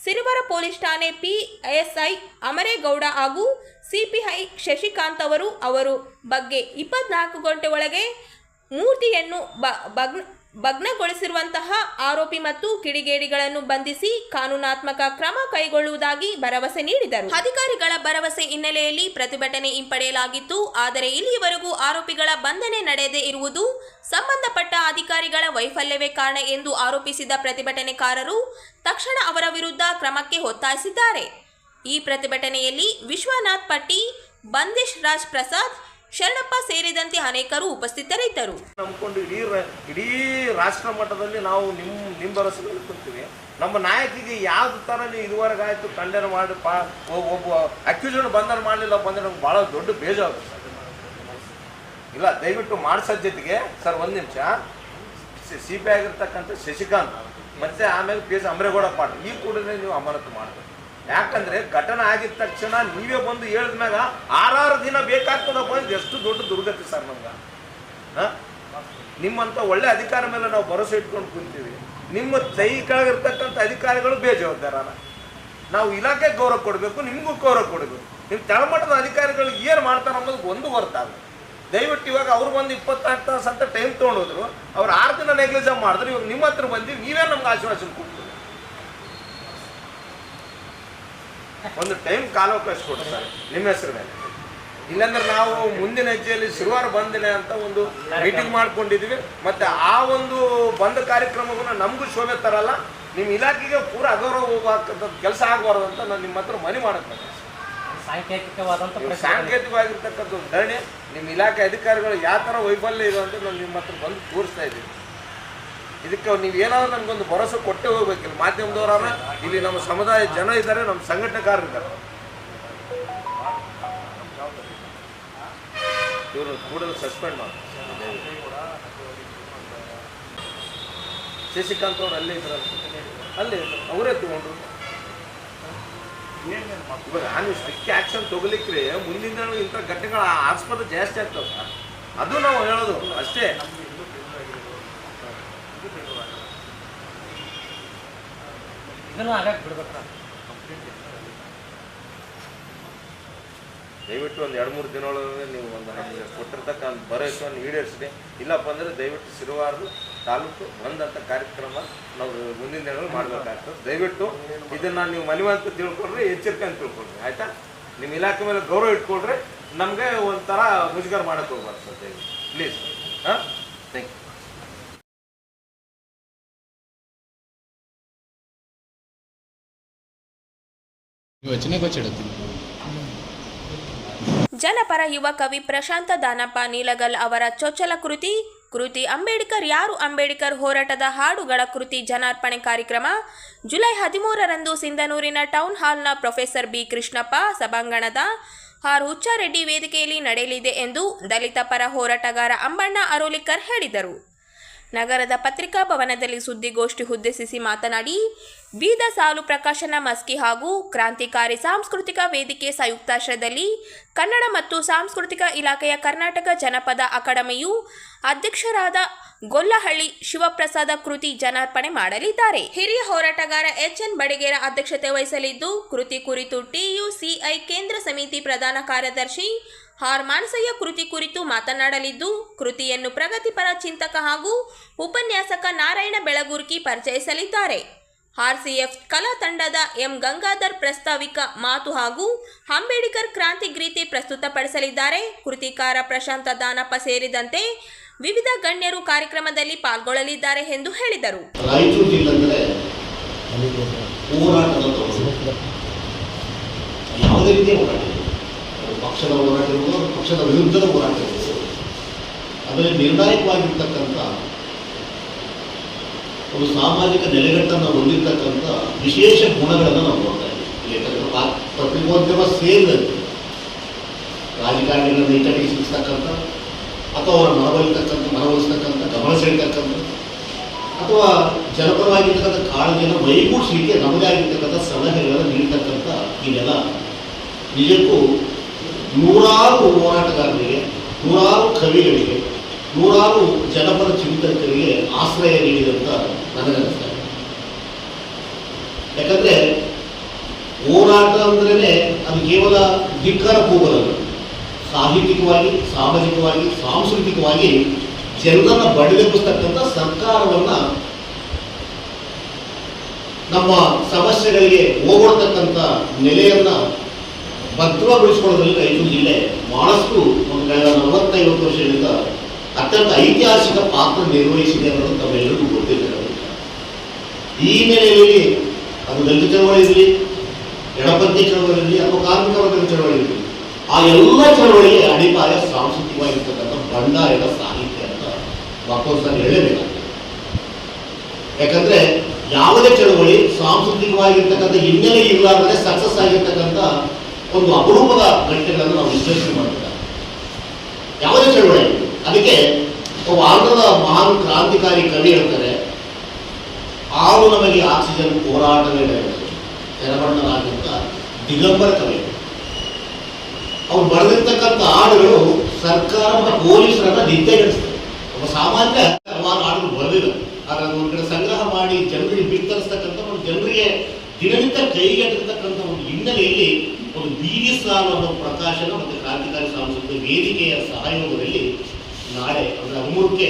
ಸಿರವಾರ ಪೊಲೀಸ್ ಠಾಣೆ ಪಿಎಸ್ಐ ಅಮರೇಗೌಡ ಹಾಗೂ ಸಿಪಿಐ ಶಶಿಕಾಂತ್ ಅವರು ಬಗ್ಗೆ 24 ಗಂಟೆ ಒಳಗೆ ಮೂರ್ತಿಯನ್ನು ಭಗ್ನಗೊಳಿಸಿರುವಂತಹ ಆರೋಪಿ ಮತ್ತು ಕಿಡಿಗೇಡಿಗಳನ್ನು ಬಂಧಿಸಿ ಕಾನೂನಾತ್ಮಕ ಕ್ರಮ ಕೈಗೊಳ್ಳುವುದಾಗಿ ಭರವಸೆ ನೀಡಿದರು. ಅಧಿಕಾರಿಗಳ ಭರವಸೆ ಹಿನ್ನೆಲೆಯಲ್ಲಿ ಪ್ರತಿಭಟನೆ ಹಿಂಪಡೆಯಲಾಗಿತ್ತು. ಆದರೆ ಇಲ್ಲಿಯವರೆಗೂ ಆರೋಪಿಗಳ ಬಂಧನೆ ನಡೆಯದೇ ಇರುವುದು ಸಂಬಂಧಪಟ್ಟ ಅಧಿಕಾರಿಗಳ ವೈಫಲ್ಯವೇ ಕಾರಣ ಎಂದು ಆರೋಪಿಸಿದ ಪ್ರತಿಭಟನೆಕಾರರು ತಕ್ಷಣ ಅವರ ವಿರುದ್ಧ ಕ್ರಮಕ್ಕೆ ಒತ್ತಾಯಿಸಿದ್ದಾರೆ. ಈ ಪ್ರತಿಭಟನೆಯಲ್ಲಿ ವಿಶ್ವನಾಥ್ ಪಟ್ಟಿ, ಬಂದೇಶ್ ರಾಜ್ ಪ್ರಸಾದ್, ಶರಣಪ್ಪ ಸೇರಿದಂತೆ ಅನೇಕರು ಉಪಸ್ಥಿತರಿದ್ದರು. ನಂಬ್ಕೊಂಡು ಇಡೀ ರಾಷ್ಟ್ರ ಮಟ್ಟದಲ್ಲಿ ನಾವು ನಿಮ್ಮ ಭರವಸೆ ಕೊಡ್ತೀವಿ. ನಮ್ಮ ನಾಯಕಿಗೆ ಯಾವ್ದು ಥರ ನೀವು ಇದುವರೆಗೆ ಆಯಿತು ಖಂಡನೆ ಮಾಡಿ ಒಬ್ಬ ಅಕ್ಯೂಸನ್ ಬಂಧನ ಮಾಡಲಿಲ್ಲ ಬಂದರೆ ನಮ್ಗೆ ಭಾಳ ದೊಡ್ಡ ಬೇಜಾಗುತ್ತೆ. ಇಲ್ಲ, ದಯವಿಟ್ಟು ಮಾಡಿಸೋದ್ ಜೊತೆಗೆ ಸರ್ ಒಂದು ನಿಮಿಷ CPI ಆಗಿರ್ತಕ್ಕಂಥ ಶಶಿಕಾಂತ್ ಮತ್ತು ಆಮೇಲೆ PS ಅಮರೇಗೌಡ ಪಾಠ ಈ ಕೂಡಲೇ ನೀವು ಅಮಾನತು ಮಾಡಬೇಕು. ಯಾಕಂದರೆ ಘಟನೆ ಆಗಿದ ತಕ್ಷಣ ನೀವೇ ಬಂದು ಹೇಳಿದ್ಮ್ಯಾಗ 6 ದಿನ ಬೇಕಾಗ್ತದಪ್ಪ ಅಂದ್ರೆ ಎಷ್ಟು ದೊಡ್ಡ ದುರ್ಗತಿ ಸರ್ ನಮ್ಗೆ. ನಿಮ್ಮಂಥ ಒಳ್ಳೆ ಅಧಿಕಾರ ಮೇಲೆ ನಾವು ಭರವಸೆ ಇಟ್ಕೊಂಡು ಕುಂತೀವಿ. ನಿಮ್ಮ ಕೈ ಕೆಳಗಿರ್ತಕ್ಕಂಥ ಅಧಿಕಾರಿಗಳು ಬೇಜವಾಬ್ದಾರನ. ನಾವು ಇಲಾಖೆಗೆ ಗೌರವ ಕೊಡಬೇಕು, ನಿಮಗೂ ಗೌರವ ಕೊಡಬೇಕು. ನಿಮ್ಮ ಕೆಳಮಟ್ಟದ ಅಧಿಕಾರಿಗಳು ಏನು ಮಾಡ್ತಾರೆ ಅನ್ನೋದು ಒಂದು ಗೊತ್ತಾಗಲ್ಲ. ದಯವಿಟ್ಟು ಇವಾಗ ಅವ್ರು ಬಂದು 24 ತಾಸು ಅಂತ ಟೈಮ್ ತೊಗೊಂಡೋದ್ರು, ಅವ್ರು 6 ದಿನ ನೆಗ್ಲಿಜಮ್ ಮಾಡಿದ್ರು. ಇವಾಗ ನಿಮ್ಮ ಹತ್ರ ಬಂದು ನೀವೇ ನಮ್ಗೆ ಆಶ್ವಾಸನೆ ಕೊಡ್ತೀವಿ. ಒಂದು ಟೈಮ್ ಕಾಲಾವಕಾಶ ಕೊಡ್ತಾರೆ ನಿಮ್ಮ ಹೆಸರು ಮೇಲೆ. ಇಲ್ಲಾಂದ್ರೆ ನಾವು ಮುಂದಿನ ಹೆಜ್ಜೆಯಲ್ಲಿ ಶುರುವಾರ ಬಂದಿದೆ ಅಂತ ಒಂದು ಮೀಟಿಂಗ್ ಮಾಡ್ಕೊಂಡಿದ್ವಿ. ಮತ್ತು ಆ ಒಂದು ಬಂದ ಕಾರ್ಯಕ್ರಮವನ್ನು ನಮಗೂ ಶೋಭೆ ತರಲ್ಲ. ನಿಮ್ಮ ಇಲಾಖೆಗೆ ಪೂರ ಅಗೌರವ ಹೋಗತಕ್ಕಂಥ ಕೆಲಸ ಆಗಬಾರ್ದು ಅಂತ ನಾನು ನಿಮ್ಮ ಹತ್ರ ಮನವಿ ಮಾಡಕ್ಕೆ ಸಾಂಕೇತಿಕವಾಗಿರ್ತಕ್ಕಂಥ ಧರಣಿ ನಿಮ್ಮ ಇಲಾಖೆ ಅಧಿಕಾರಿಗಳು ಯಾವ ಥರ ವೈಫಲ್ಯ ಇದೆ ಅಂತ ನಾನು ನಿಮ್ಮ ಹತ್ರ ಬಂದು ತೋರಿಸ್ತಾ ಇದ್ದೀನಿ. ಇದಕ್ಕೆ ನೀವು ಏನಾದರೂ ನನಗೊಂದು ಭರವಸೆ ಕೊಟ್ಟೇ ಹೋಗ್ಬೇಕಿಲ್ಲ. ಮಾಧ್ಯಮದವರಾದ ಇಲ್ಲಿ ನಮ್ಮ ಸಮುದಾಯ ಜನ ಇದ್ದಾರೆ, ನಮ್ಮ ಸಂಘಟನೆಕಾರರಿದ್ದಾರೆ. ಇವರು ಕೂಡಲೇ ಸಸ್ಪೆಂಡ್ ಮಾಡಿ. ಶಶಿಕಾಂತ್ ಅವ್ರು ಅಲ್ಲೇ ಇದ್ರಲ್ಲ, ಅಲ್ಲೇ ಅವರೇ ತಗೊಂಡ್ರು. ಇವಾಗ ನಾನು ಸ್ಟ್ರಿಕ್ಟ್ ಆ್ಯಕ್ಷನ್ ತೊಗೊಲಿಕ್ಕೆ ಮುಂದಿನ ಇಂಥ ಘಟನೆಗಳ ಆಸ್ಪದ ಜಾಸ್ತಿ ಆಗ್ತವೆ ಸರ್. ಅದು ನಾವು ಹೇಳೋದು ಅಷ್ಟೇ. ದಯವಿಟ್ಟು ಒಂದು 2-3 ದಿನದೊಳಗೆ ನೀವು ಒಂದು ನಮಗೆ ಕೊಟ್ಟಿರ್ತಕ್ಕಂಥ ಭರವಸೆಯನ್ನು ಈಡೇರಿಸಿದೆ. ಇಲ್ಲಪ್ಪ ಅಂದರೆ ದಯವಿಟ್ಟು ಸಿರವಾರದ ತಾಲೂಕು ಬಂದಂಥ ಕಾರ್ಯಕ್ರಮ ನಾವು ಮುಂದಿನ ದಿನಗಳು ಮಾಡಬೇಕಾಗ್ತದೆ. ದಯವಿಟ್ಟು ಇದನ್ನು ನೀವು ಮನವಿ ಅಂತ ತಿಳ್ಕೊಳ್ರಿ, ಎಚ್ಚರಿಕೆ ಅಂತ ತಿಳ್ಕೊಳ್ರಿ, ಆಯಿತಾ? ನಿಮ್ಮ ಇಲಾಖೆ ಮೇಲೆ ಗೌರವ ಇಟ್ಕೊಳ್ರಿ. ನಮಗೆ ಒಂಥರ ಮುಜುಗರ ಮಾಡೋಕ್ಕೆ ಹೋಗ್ಬಾರ್ದು ಸರ್, ದಯವಿಟ್ಟು ಪ್ಲೀಸ್. ಹಾಂ, ಥ್ಯಾಂಕ್ ಯು. ಜನಪರ ಯುವ ಕವಿ ಪ್ರಶಾಂತ ದಾನಪ್ಪ ನೀಲಗಲ್ ಅವರ ಚೊಚ್ಚಲ ಕೃತಿ ಅಂಬೇಡ್ಕರ್ ಯಾರು ಅಂಬೇಡ್ಕರ್ ಹೋರಾಟದ ಹಾಡುಗಳ ಕೃತಿ ಜನಾರ್ಪಣೆ ಕಾರ್ಯಕ್ರಮ ಜುಲೈ 13ರಂದು ಸಿಂಧನೂರಿನ ಟೌನ್ ಹಾಲ್ನ ಪ್ರೊಫೆಸರ್ ಬಿ ಕೃಷ್ಣಪ್ಪ ಸಭಾಂಗಣದ ಆರ್ ಹುಚ್ಚಾರೆಡ್ಡಿ ವೇದಿಕೆಯಲ್ಲಿ ನಡೆಯಲಿದೆ ಎಂದು ದಲಿತ ಪರ ಹೋರಾಟಗಾರ ಅಂಬಣ್ಣ ಅರೋಲಿಕರ್ ಹೇಳಿದರು. ನಗರದ ಪತ್ರಿಕಾ ಭವನದಲ್ಲಿ ಸುದ್ದಿಗೋಷ್ಠಿ ಉದ್ದೇಶಿಸಿ ಮಾತನಾಡಿ, ಬೀದರ್ ಸಾಲು ಪ್ರಕಾಶನ ಮಸ್ಕಿ ಹಾಗೂ ಕ್ರಾಂತಿಕಾರಿ ಸಾಂಸ್ಕೃತಿಕ ವೇದಿಕೆ ಸಂಯುಕ್ತಾಶ್ರಯದಲ್ಲಿ ಕನ್ನಡ ಮತ್ತು ಸಾಂಸ್ಕೃತಿಕ ಇಲಾಖೆಯ ಕರ್ನಾಟಕ ಜನಪದ ಅಕಾಡೆಮಿಯು ಅಧ್ಯಕ್ಷರಾದ ಗೊಲ್ಲಹಳ್ಳಿ ಶಿವಪ್ರಸಾದ ಕೃತಿ ಜನಾರ್ಪಣೆ ಮಾಡಲಿದ್ದಾರೆ. ಹಿರಿಯ ಹೋರಾಟಗಾರ ಎಚ್.ಎನ್. ಬಡಿಗೇರ ಅಧ್ಯಕ್ಷತೆ ವಹಿಸಲಿದ್ದು, ಕೃತಿ ಕುರಿತು TUCI ಕೇಂದ್ರ ಸಮಿತಿ ಪ್ರಧಾನ ಕಾರ್ಯದರ್ಶಿ ಆರ್. ಮಾನಸಯ್ಯ ಕೃತಿ ಕುರಿತು ಮಾತನಾಡಲಿದ್ದು, ಕೃತಿಯನ್ನು ಪ್ರಗತಿಪರ ಚಿಂತಕ ಹಾಗೂ ಉಪನ್ಯಾಸಕ ನಾರಾಯಣ ಬೆಳಗುರ್ಕಿ ಪರಿಚಯಿಸಲಿದ್ದಾರೆ. RCF ಕಲಾ ತಂಡದ ಎಂ. ಗಂಗಾಧರ್ ಪ್ರಾಸ್ತಾವಿಕ ಮಾತು ಹಾಗೂ ಅಂಬೇಡ್ಕರ್ ಕ್ರಾಂತಿ ಗೀತೆ ಪ್ರಸ್ತುತಪಡಿಸಲಿದ್ದಾರೆ. ಕೃತಿಕಾರ ಪ್ರಶಾಂತ ದಾನಪ್ಪ ಸೇರಿದಂತೆ ವಿವಿಧ ಗಣ್ಯರು ಕಾರ್ಯಕ್ರಮದಲ್ಲಿ ಪಾಲ್ಗೊಳ್ಳಲಿದ್ದಾರೆ ಎಂದು ಹೇಳಿದರು. ರಾಯಚೂರು ಜಿಲ್ಲೆ ಯಾವುದೇ ರೀತಿಯ ಹೋರಾಟ, ಪಕ್ಷದ ಹೋರಾಟ ಇರ್ಬೋದು, ಪಕ್ಷದ ವಿರುದ್ಧದ ಹೋರಾಟ ಇರ್ಬೋದು, ಅದರಲ್ಲಿ ನಿರ್ಣಾಯಕವಾಗಿರ್ತಕ್ಕಂಥ ಒಂದು ಸಾಮಾಜಿಕ ನೆಲೆಗಟ್ಟನ್ನು ಹೊಂದಿರತಕ್ಕಂಥ ವಿಶೇಷ ಗುಣಗಳನ್ನು ನಾವು ನೋಡ್ತಾ ಇದ್ದೀವಿ. ಪತ್ರಿಕೋದ್ಯಮ ಸೇರಿದಂತೆ ರಾಜಕಾರಣಿಗಳನ್ನು ನೈತಿಕೀಕರಿಸತಕ್ಕಂಥ ಅಥವಾ ಅವರ ಮನವೊಲಿಸ್ತಕ್ಕಂಥ ಗಮನ ಸೆಳೀತಕ್ಕಂಥ ಅಥವಾ ಜನಪರವಾಗಿರ್ತಕ್ಕಂಥ ಕಾಳಜಿಯನ್ನು ಮೈಗೂಡಿಸಲಿಕ್ಕೆ ನಮ್ಮದೇ ಆಗಿರ್ತಕ್ಕಂಥ ಸಲಹೆಗಳನ್ನು ನೀಡ್ತಕ್ಕಂಥ ಇದೆಲ್ಲ ನಿಜಕ್ಕೂ ನೂರಾರು ಹೋರಾಟಗಾರರಿಗೆ, ನೂರಾರು ಕವಿಗಳಿಗೆ, ನೂರಾರು ಜನಪದ ಚಿಂತಕರಿಗೆ ಆಶ್ರಯ ನೀಡಿದಂತ ನನಗನ್ನಿಸ್ತಾ ಇದೆ. ಯಾಕಂದ್ರೆ ಹೋರಾಟ ಅಂದ್ರೇನೆ ಅದು ಕೇವಲ ಧಿಕ್ಕಾರ ಕೂಗಲಲ್ಲ, ಸಾಹಿತ್ಯಿಕವಾಗಿ, ಸಾಮಾಜಿಕವಾಗಿ, ಸಾಂಸ್ಕೃತಿಕವಾಗಿ ಜನರನ್ನ ಬಡಿದೆಬ್ಬಿಸ್ತಕ್ಕಂಥ ಸರ್ಕಾರವನ್ನ ನಮ್ಮ ಸಮಸ್ಯೆಗಳಿಗೆ ಹೋಗೊಡ್ತಕ್ಕಂಥ ನೆಲೆಯನ್ನ ಭದ್ರಗೊಳಿಸಿಕೊಳ್ಳೋದ್ರಲ್ಲಿ ರಾಯಚೂರು ಜಿಲ್ಲೆ ಬಹಳಷ್ಟು ಒಂದು ಕಳೆದ 45 ವರ್ಷಗಳಿಂದ ಅತ್ಯಂತ ಐತಿಹಾಸಿಕ ಪಾತ್ರ ನಿರ್ವಹಿಸಿದೆ ಅನ್ನೋದು ತಮ್ಮೆಲ್ಲರಿಗೂ ಗೊತ್ತಿದೆ. ಈ ನೆಲೆಯಲ್ಲಿ ಅದು ದಲಿತ ಚಳವಳಿ ಇರಲಿ, ಎಡಪಂಥಿ ಚಳವಳಿ ಇರಲಿ ಅಥವಾ ಕಾರ್ಮಿಕ ವರ್ಗದ ಚಳವಳಿ ಇರಲಿ, ಆ ಎಲ್ಲ ಚಳವಳಿಗೆ ಅಡಿಪಾಯ ಸಾಂಸ್ಕೃತಿಕವಾಗಿರ್ತಕ್ಕಂಥ ಬಂಡಾಯದ ಸಾಹಿತ್ಯ ಅಂತ ಮತ್ತೊಂದ್ಸಲ ಹೇಳಬೇಕಾಗ್ತದೆ. ಯಾಕಂದ್ರೆ ಯಾವುದೇ ಚಳವಳಿ ಸಾಂಸ್ಕೃತಿಕವಾಗಿರ್ತಕ್ಕಂಥ ಹಿನ್ನೆಲೆ ಇರಲಾರ್ದರೆ ಸಕ್ಸಸ್ ಆಗಿರ್ತಕ್ಕಂಥ ಒಂದು ಅಪರೂಪದ ಘಟನೆಗಳನ್ನು ನಾವು ವಿಶ್ಲೇಷಣೆ ಮಾಡ್ತಾರೆ. ಯಾವುದೇ ಚಳವಳಿ, ಅದಕ್ಕೆ ಒಬ್ಬ ಆಂಧ್ರದ ಮಹಾನ್ ಕ್ರಾಂತಿಕಾರಿ ಕವಿ ಹೇಳ್ತಾರೆ, ಆರು ನಮಗೆ ಆಕ್ಸಿಜನ್ ಹೋರಾಟವೇ ತೆರಬಣ್ಣರಾದಂಥ ದಿಗಂಬರ ಕವಿ. ಅವ್ರು ಬರೆದಿರ್ತಕ್ಕಂಥ ಹಾಡುಗಳು ಸರ್ಕಾರ ಮತ್ತು ಪೊಲೀಸರನ್ನ ನಿದ್ದೆಗೆಡಿಸ್ತದೆ. ಒಬ್ಬ ಸಾಮಾನ್ಯ ಹಲವಾರು ಹಾಡುಗಳು ಬರೆದಿದ್ದಾರೆ, ಆದರೆ ಒಂದು ಕಡೆ ಸಂಗ್ರಹ ಮಾಡಿ ಜನರಿಗೆ ಬಿತ್ತರಿಸ್ತಕ್ಕಂಥ ಒಂದು ಜನರಿಗೆ ದಿನನಿತ್ಯ ಕೈಗೆಟ್ಟಿರ್ತಕ್ಕಂಥ ಒಂದು ಹಿನ್ನೆಲೆಯಲ್ಲಿ ಒಂದು ಬೀದಿ ಸಾಲು ಅನ್ನೋ ಪ್ರಕಾಶನ ಮತ್ತು ಕ್ರಾಂತಿಕಾರಿ ಸಾಂಸ್ಕೃತಿಕ ವೇದಿಕೆಯ ಸಹಯೋಗದಲ್ಲಿ ನಾಳೆ ಅಂದರೆ 13ಕ್ಕೆ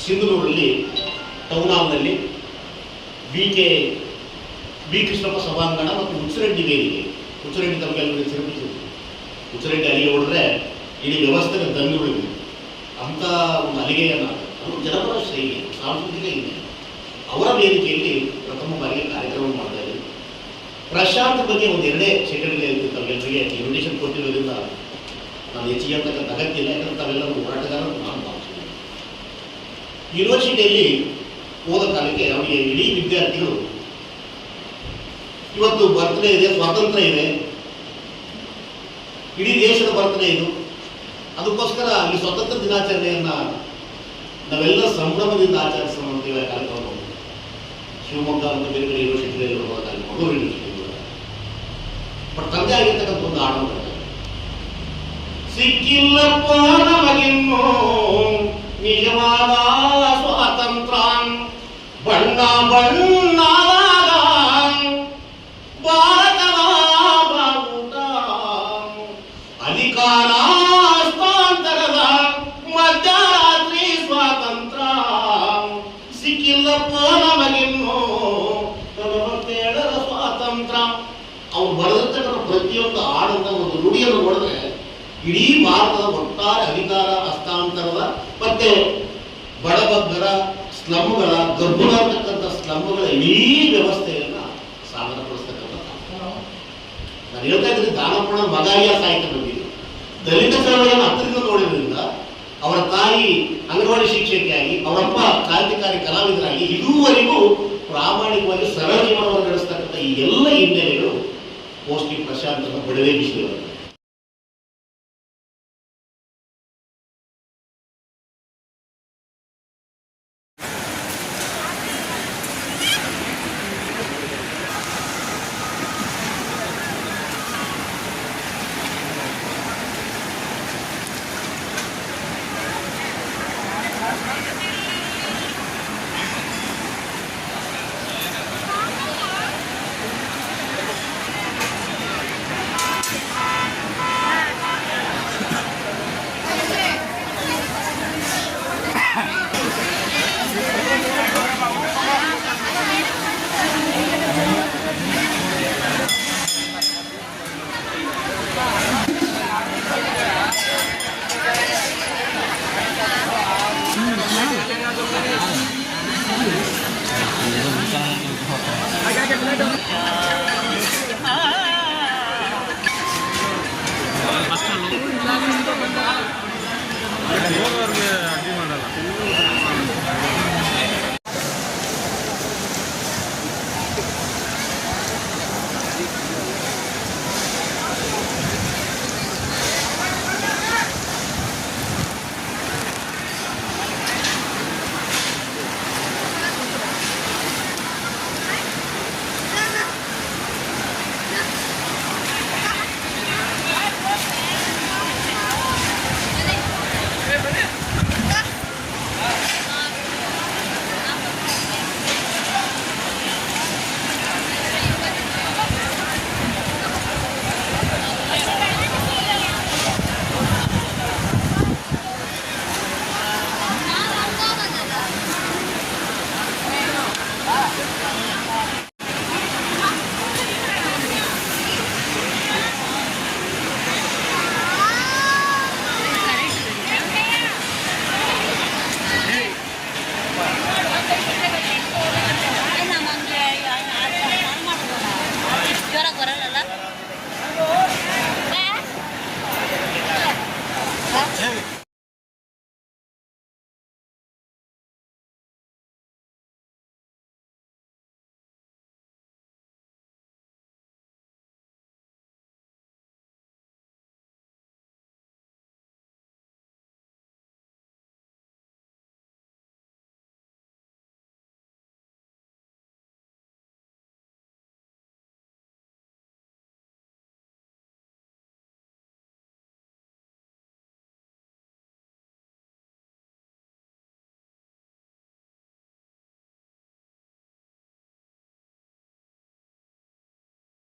ಸಿಂಧನೂರಲ್ಲಿ ಟೌನ್ ಹಾಲ್ನಲ್ಲಿ ಬಿ ಕೃಷ್ಣಪ್ಪ ಸಭಾಂಗಣ ಮತ್ತು ಹುಚ್ಚರೆಡ್ಡಿ ವೇದಿಕೆ, ಹುಚ್ಚರೆಡ್ಡಿ ತಮಗೆಲ್ಲರಿಗೆ ತಿರುಗಿತು, ಹುಚ್ಚರೆಡ್ಡಿ ಅಲ್ಲಿಗೆ ಹೊಡೆದ್ರೆ ಇಡೀ ವ್ಯವಸ್ಥೆಗೆ ದಂಡು ಉಳಿದು ಅಂತ ಒಂದು ಅಲಿಗೆಯನ್ನು ಅದು ಜನಪದ ಶೈಲಿ, ಸಾಂಸ್ಕೃತಿಕ ಹಿನ್ನೆಲೆ, ಅವರ ವೇದಿಕೆಯಲ್ಲಿ ಪ್ರಥಮ ಬಾರಿಗೆ ಕಾರ್ಯಕ್ರಮ ಮಾಡ್ತಾ ಇದ್ದೀವಿ. ಪ್ರಶಾಂತ್ ಬಗ್ಗೆ ಒಂದು 2 ಸೆಕೆಂಡ್ಗೆ ತಮಗೆಲ್ಲರಿಗೆ ಇನ್ವಿಟೇಷನ್ ಕೊಟ್ಟಿರೋದ್ರಿಂದ ನಾನು ಹೆಚ್ಚಿಗೆ ಅಂತಕ್ಕಂಥ ಅಗತ್ಯ ಇಲ್ಲ. ಯಾಕಂದ್ರೆ ತಾವೆಲ್ಲರೂ ಹೋರಾಟಗಾರರು ನಾನು ಭಾವಿಸ್ತೀನಿ. ಯೂನಿವರ್ಸಿಟಿಯಲ್ಲಿ ಓದ ಕಾಲಕ್ಕೆ ಅವರಿಗೆ ಇಡೀ ವಿದ್ಯಾರ್ಥಿಗಳು ಇವತ್ತು ಬರ್ತ್ಡೇ ಇದೆ, ಸ್ವಾತಂತ್ರ್ಯ ಇದೆ, ಇಡೀ ದೇಶದ ಬರ್ತ್ಡೇ ಇದು, ಅದಕ್ಕೋಸ್ಕರ ಈ ಸ್ವತಂತ್ರ ದಿನಾಚರಣೆಯನ್ನ ನಾವೆಲ್ಲ ಸಂಭ್ರಮದಿಂದ ಆಚರಿಸೋಣ ಅಂತೀವಿ. ಕಾರ್ಯಕ್ರಮ ಶಿವಮೊಗ್ಗ ಮತ್ತು ಬೇರೆ ಬೇರೆ ಯೂನಿವರ್ಸಿಟಿಗಳಲ್ಲಿ ಬರುವ ಕಾರ್ಯಕ್ರಮ, ಮಂಗಳೂರು ಯೂನಿವರ್ಸಿಟಿ ಬಟ್ ತಂದೆ ಆಗಿರ್ತಕ್ಕಂಥ ಒಂದು ಆಟ ಸಿಕ್ಕಿಲ್ಲಪ್ಪ ನಮಗಿನ್ನೂ ನಿಜವಾದ ಸ್ವಾತಂತ್ರ್ಯ, ಬಣ್ಣ ಬಣ್ಣದಾಗ ಭಾರತದ ಬಾವುಟ, ಅಧಿಕಾರ ಹಸ್ತಾಂತರದ ಮಧ್ಯರಾತ್ರಿ ಸ್ವಾತಂತ್ರ್ಯ, ಸಿಕ್ಕಿಲ್ಲಪ್ಪ ನಮಗಿನ್ನೂ 47ರ ಸ್ವಾತಂತ್ರ್ಯ. ಅವ್ರು ಬರೆದಿರ್ತಕ್ಕಂಥ ಪ್ರತಿಯೊಂದು ಹಾಡನ್ನ ಒಂದು ನುಡಿಯನ್ನು ನೋಡಿದ್ರೆ ಇಡೀ ಭಾರತದ ಒಟ್ಟಾರೆ ಅಧಿಕಾರ ಹಸ್ತಾಂತರದ ಮತ್ತೆ ಬಡಬಗ್ಗರ ಸ್ಲಮ್ಗಳ, ಗರ್ಭಗಾರ್ತಕ್ಕಂಥ ಸ್ಲಮ್ಗಳ ಇಡೀ ವ್ಯವಸ್ಥೆಯನ್ನ ಸಾಧನಪಡಿಸ್ತಕ್ಕಂಥ. ನಾನು ಹೇಳ್ತಾ ಇದ್ದೀನಿ, ದಾನಪ್ಪನ ಮಗಾಯಿಯ ಸಾಹಿತ್ಯ ಬಂದಿದ್ದು ದಲಿತ ಚಳವಳಿಯನ್ನು ಹತ್ತಿರದಿಂದ ನೋಡಿದ್ರಿಂದ ಅವರ ತಾಯಿ ಅಂಗನವಾಡಿ ಶಿಕ್ಷಕಿಯಾಗಿ, ಅವರಪ್ಪ ಕ್ರಾಂತಿಕಾರಿ ಕಲಾವಿದರಾಗಿ ಇದುವರೆಗೂ ಪ್ರಾಮಾಣಿಕವಾಗಿ ಸರಳ ಜೀವನವನ್ನು ನಡೆಸ್ತಕ್ಕಂಥ ಈ ಎಲ್ಲ ಹಿನ್ನೆಲೆಗಳು ಪೋಸ್ಟಿ ಪ್ರಶಾಂತನ ಬಡಿದೆಬ್ಬಿಸಿದರು. ಬರಲ್ಲ.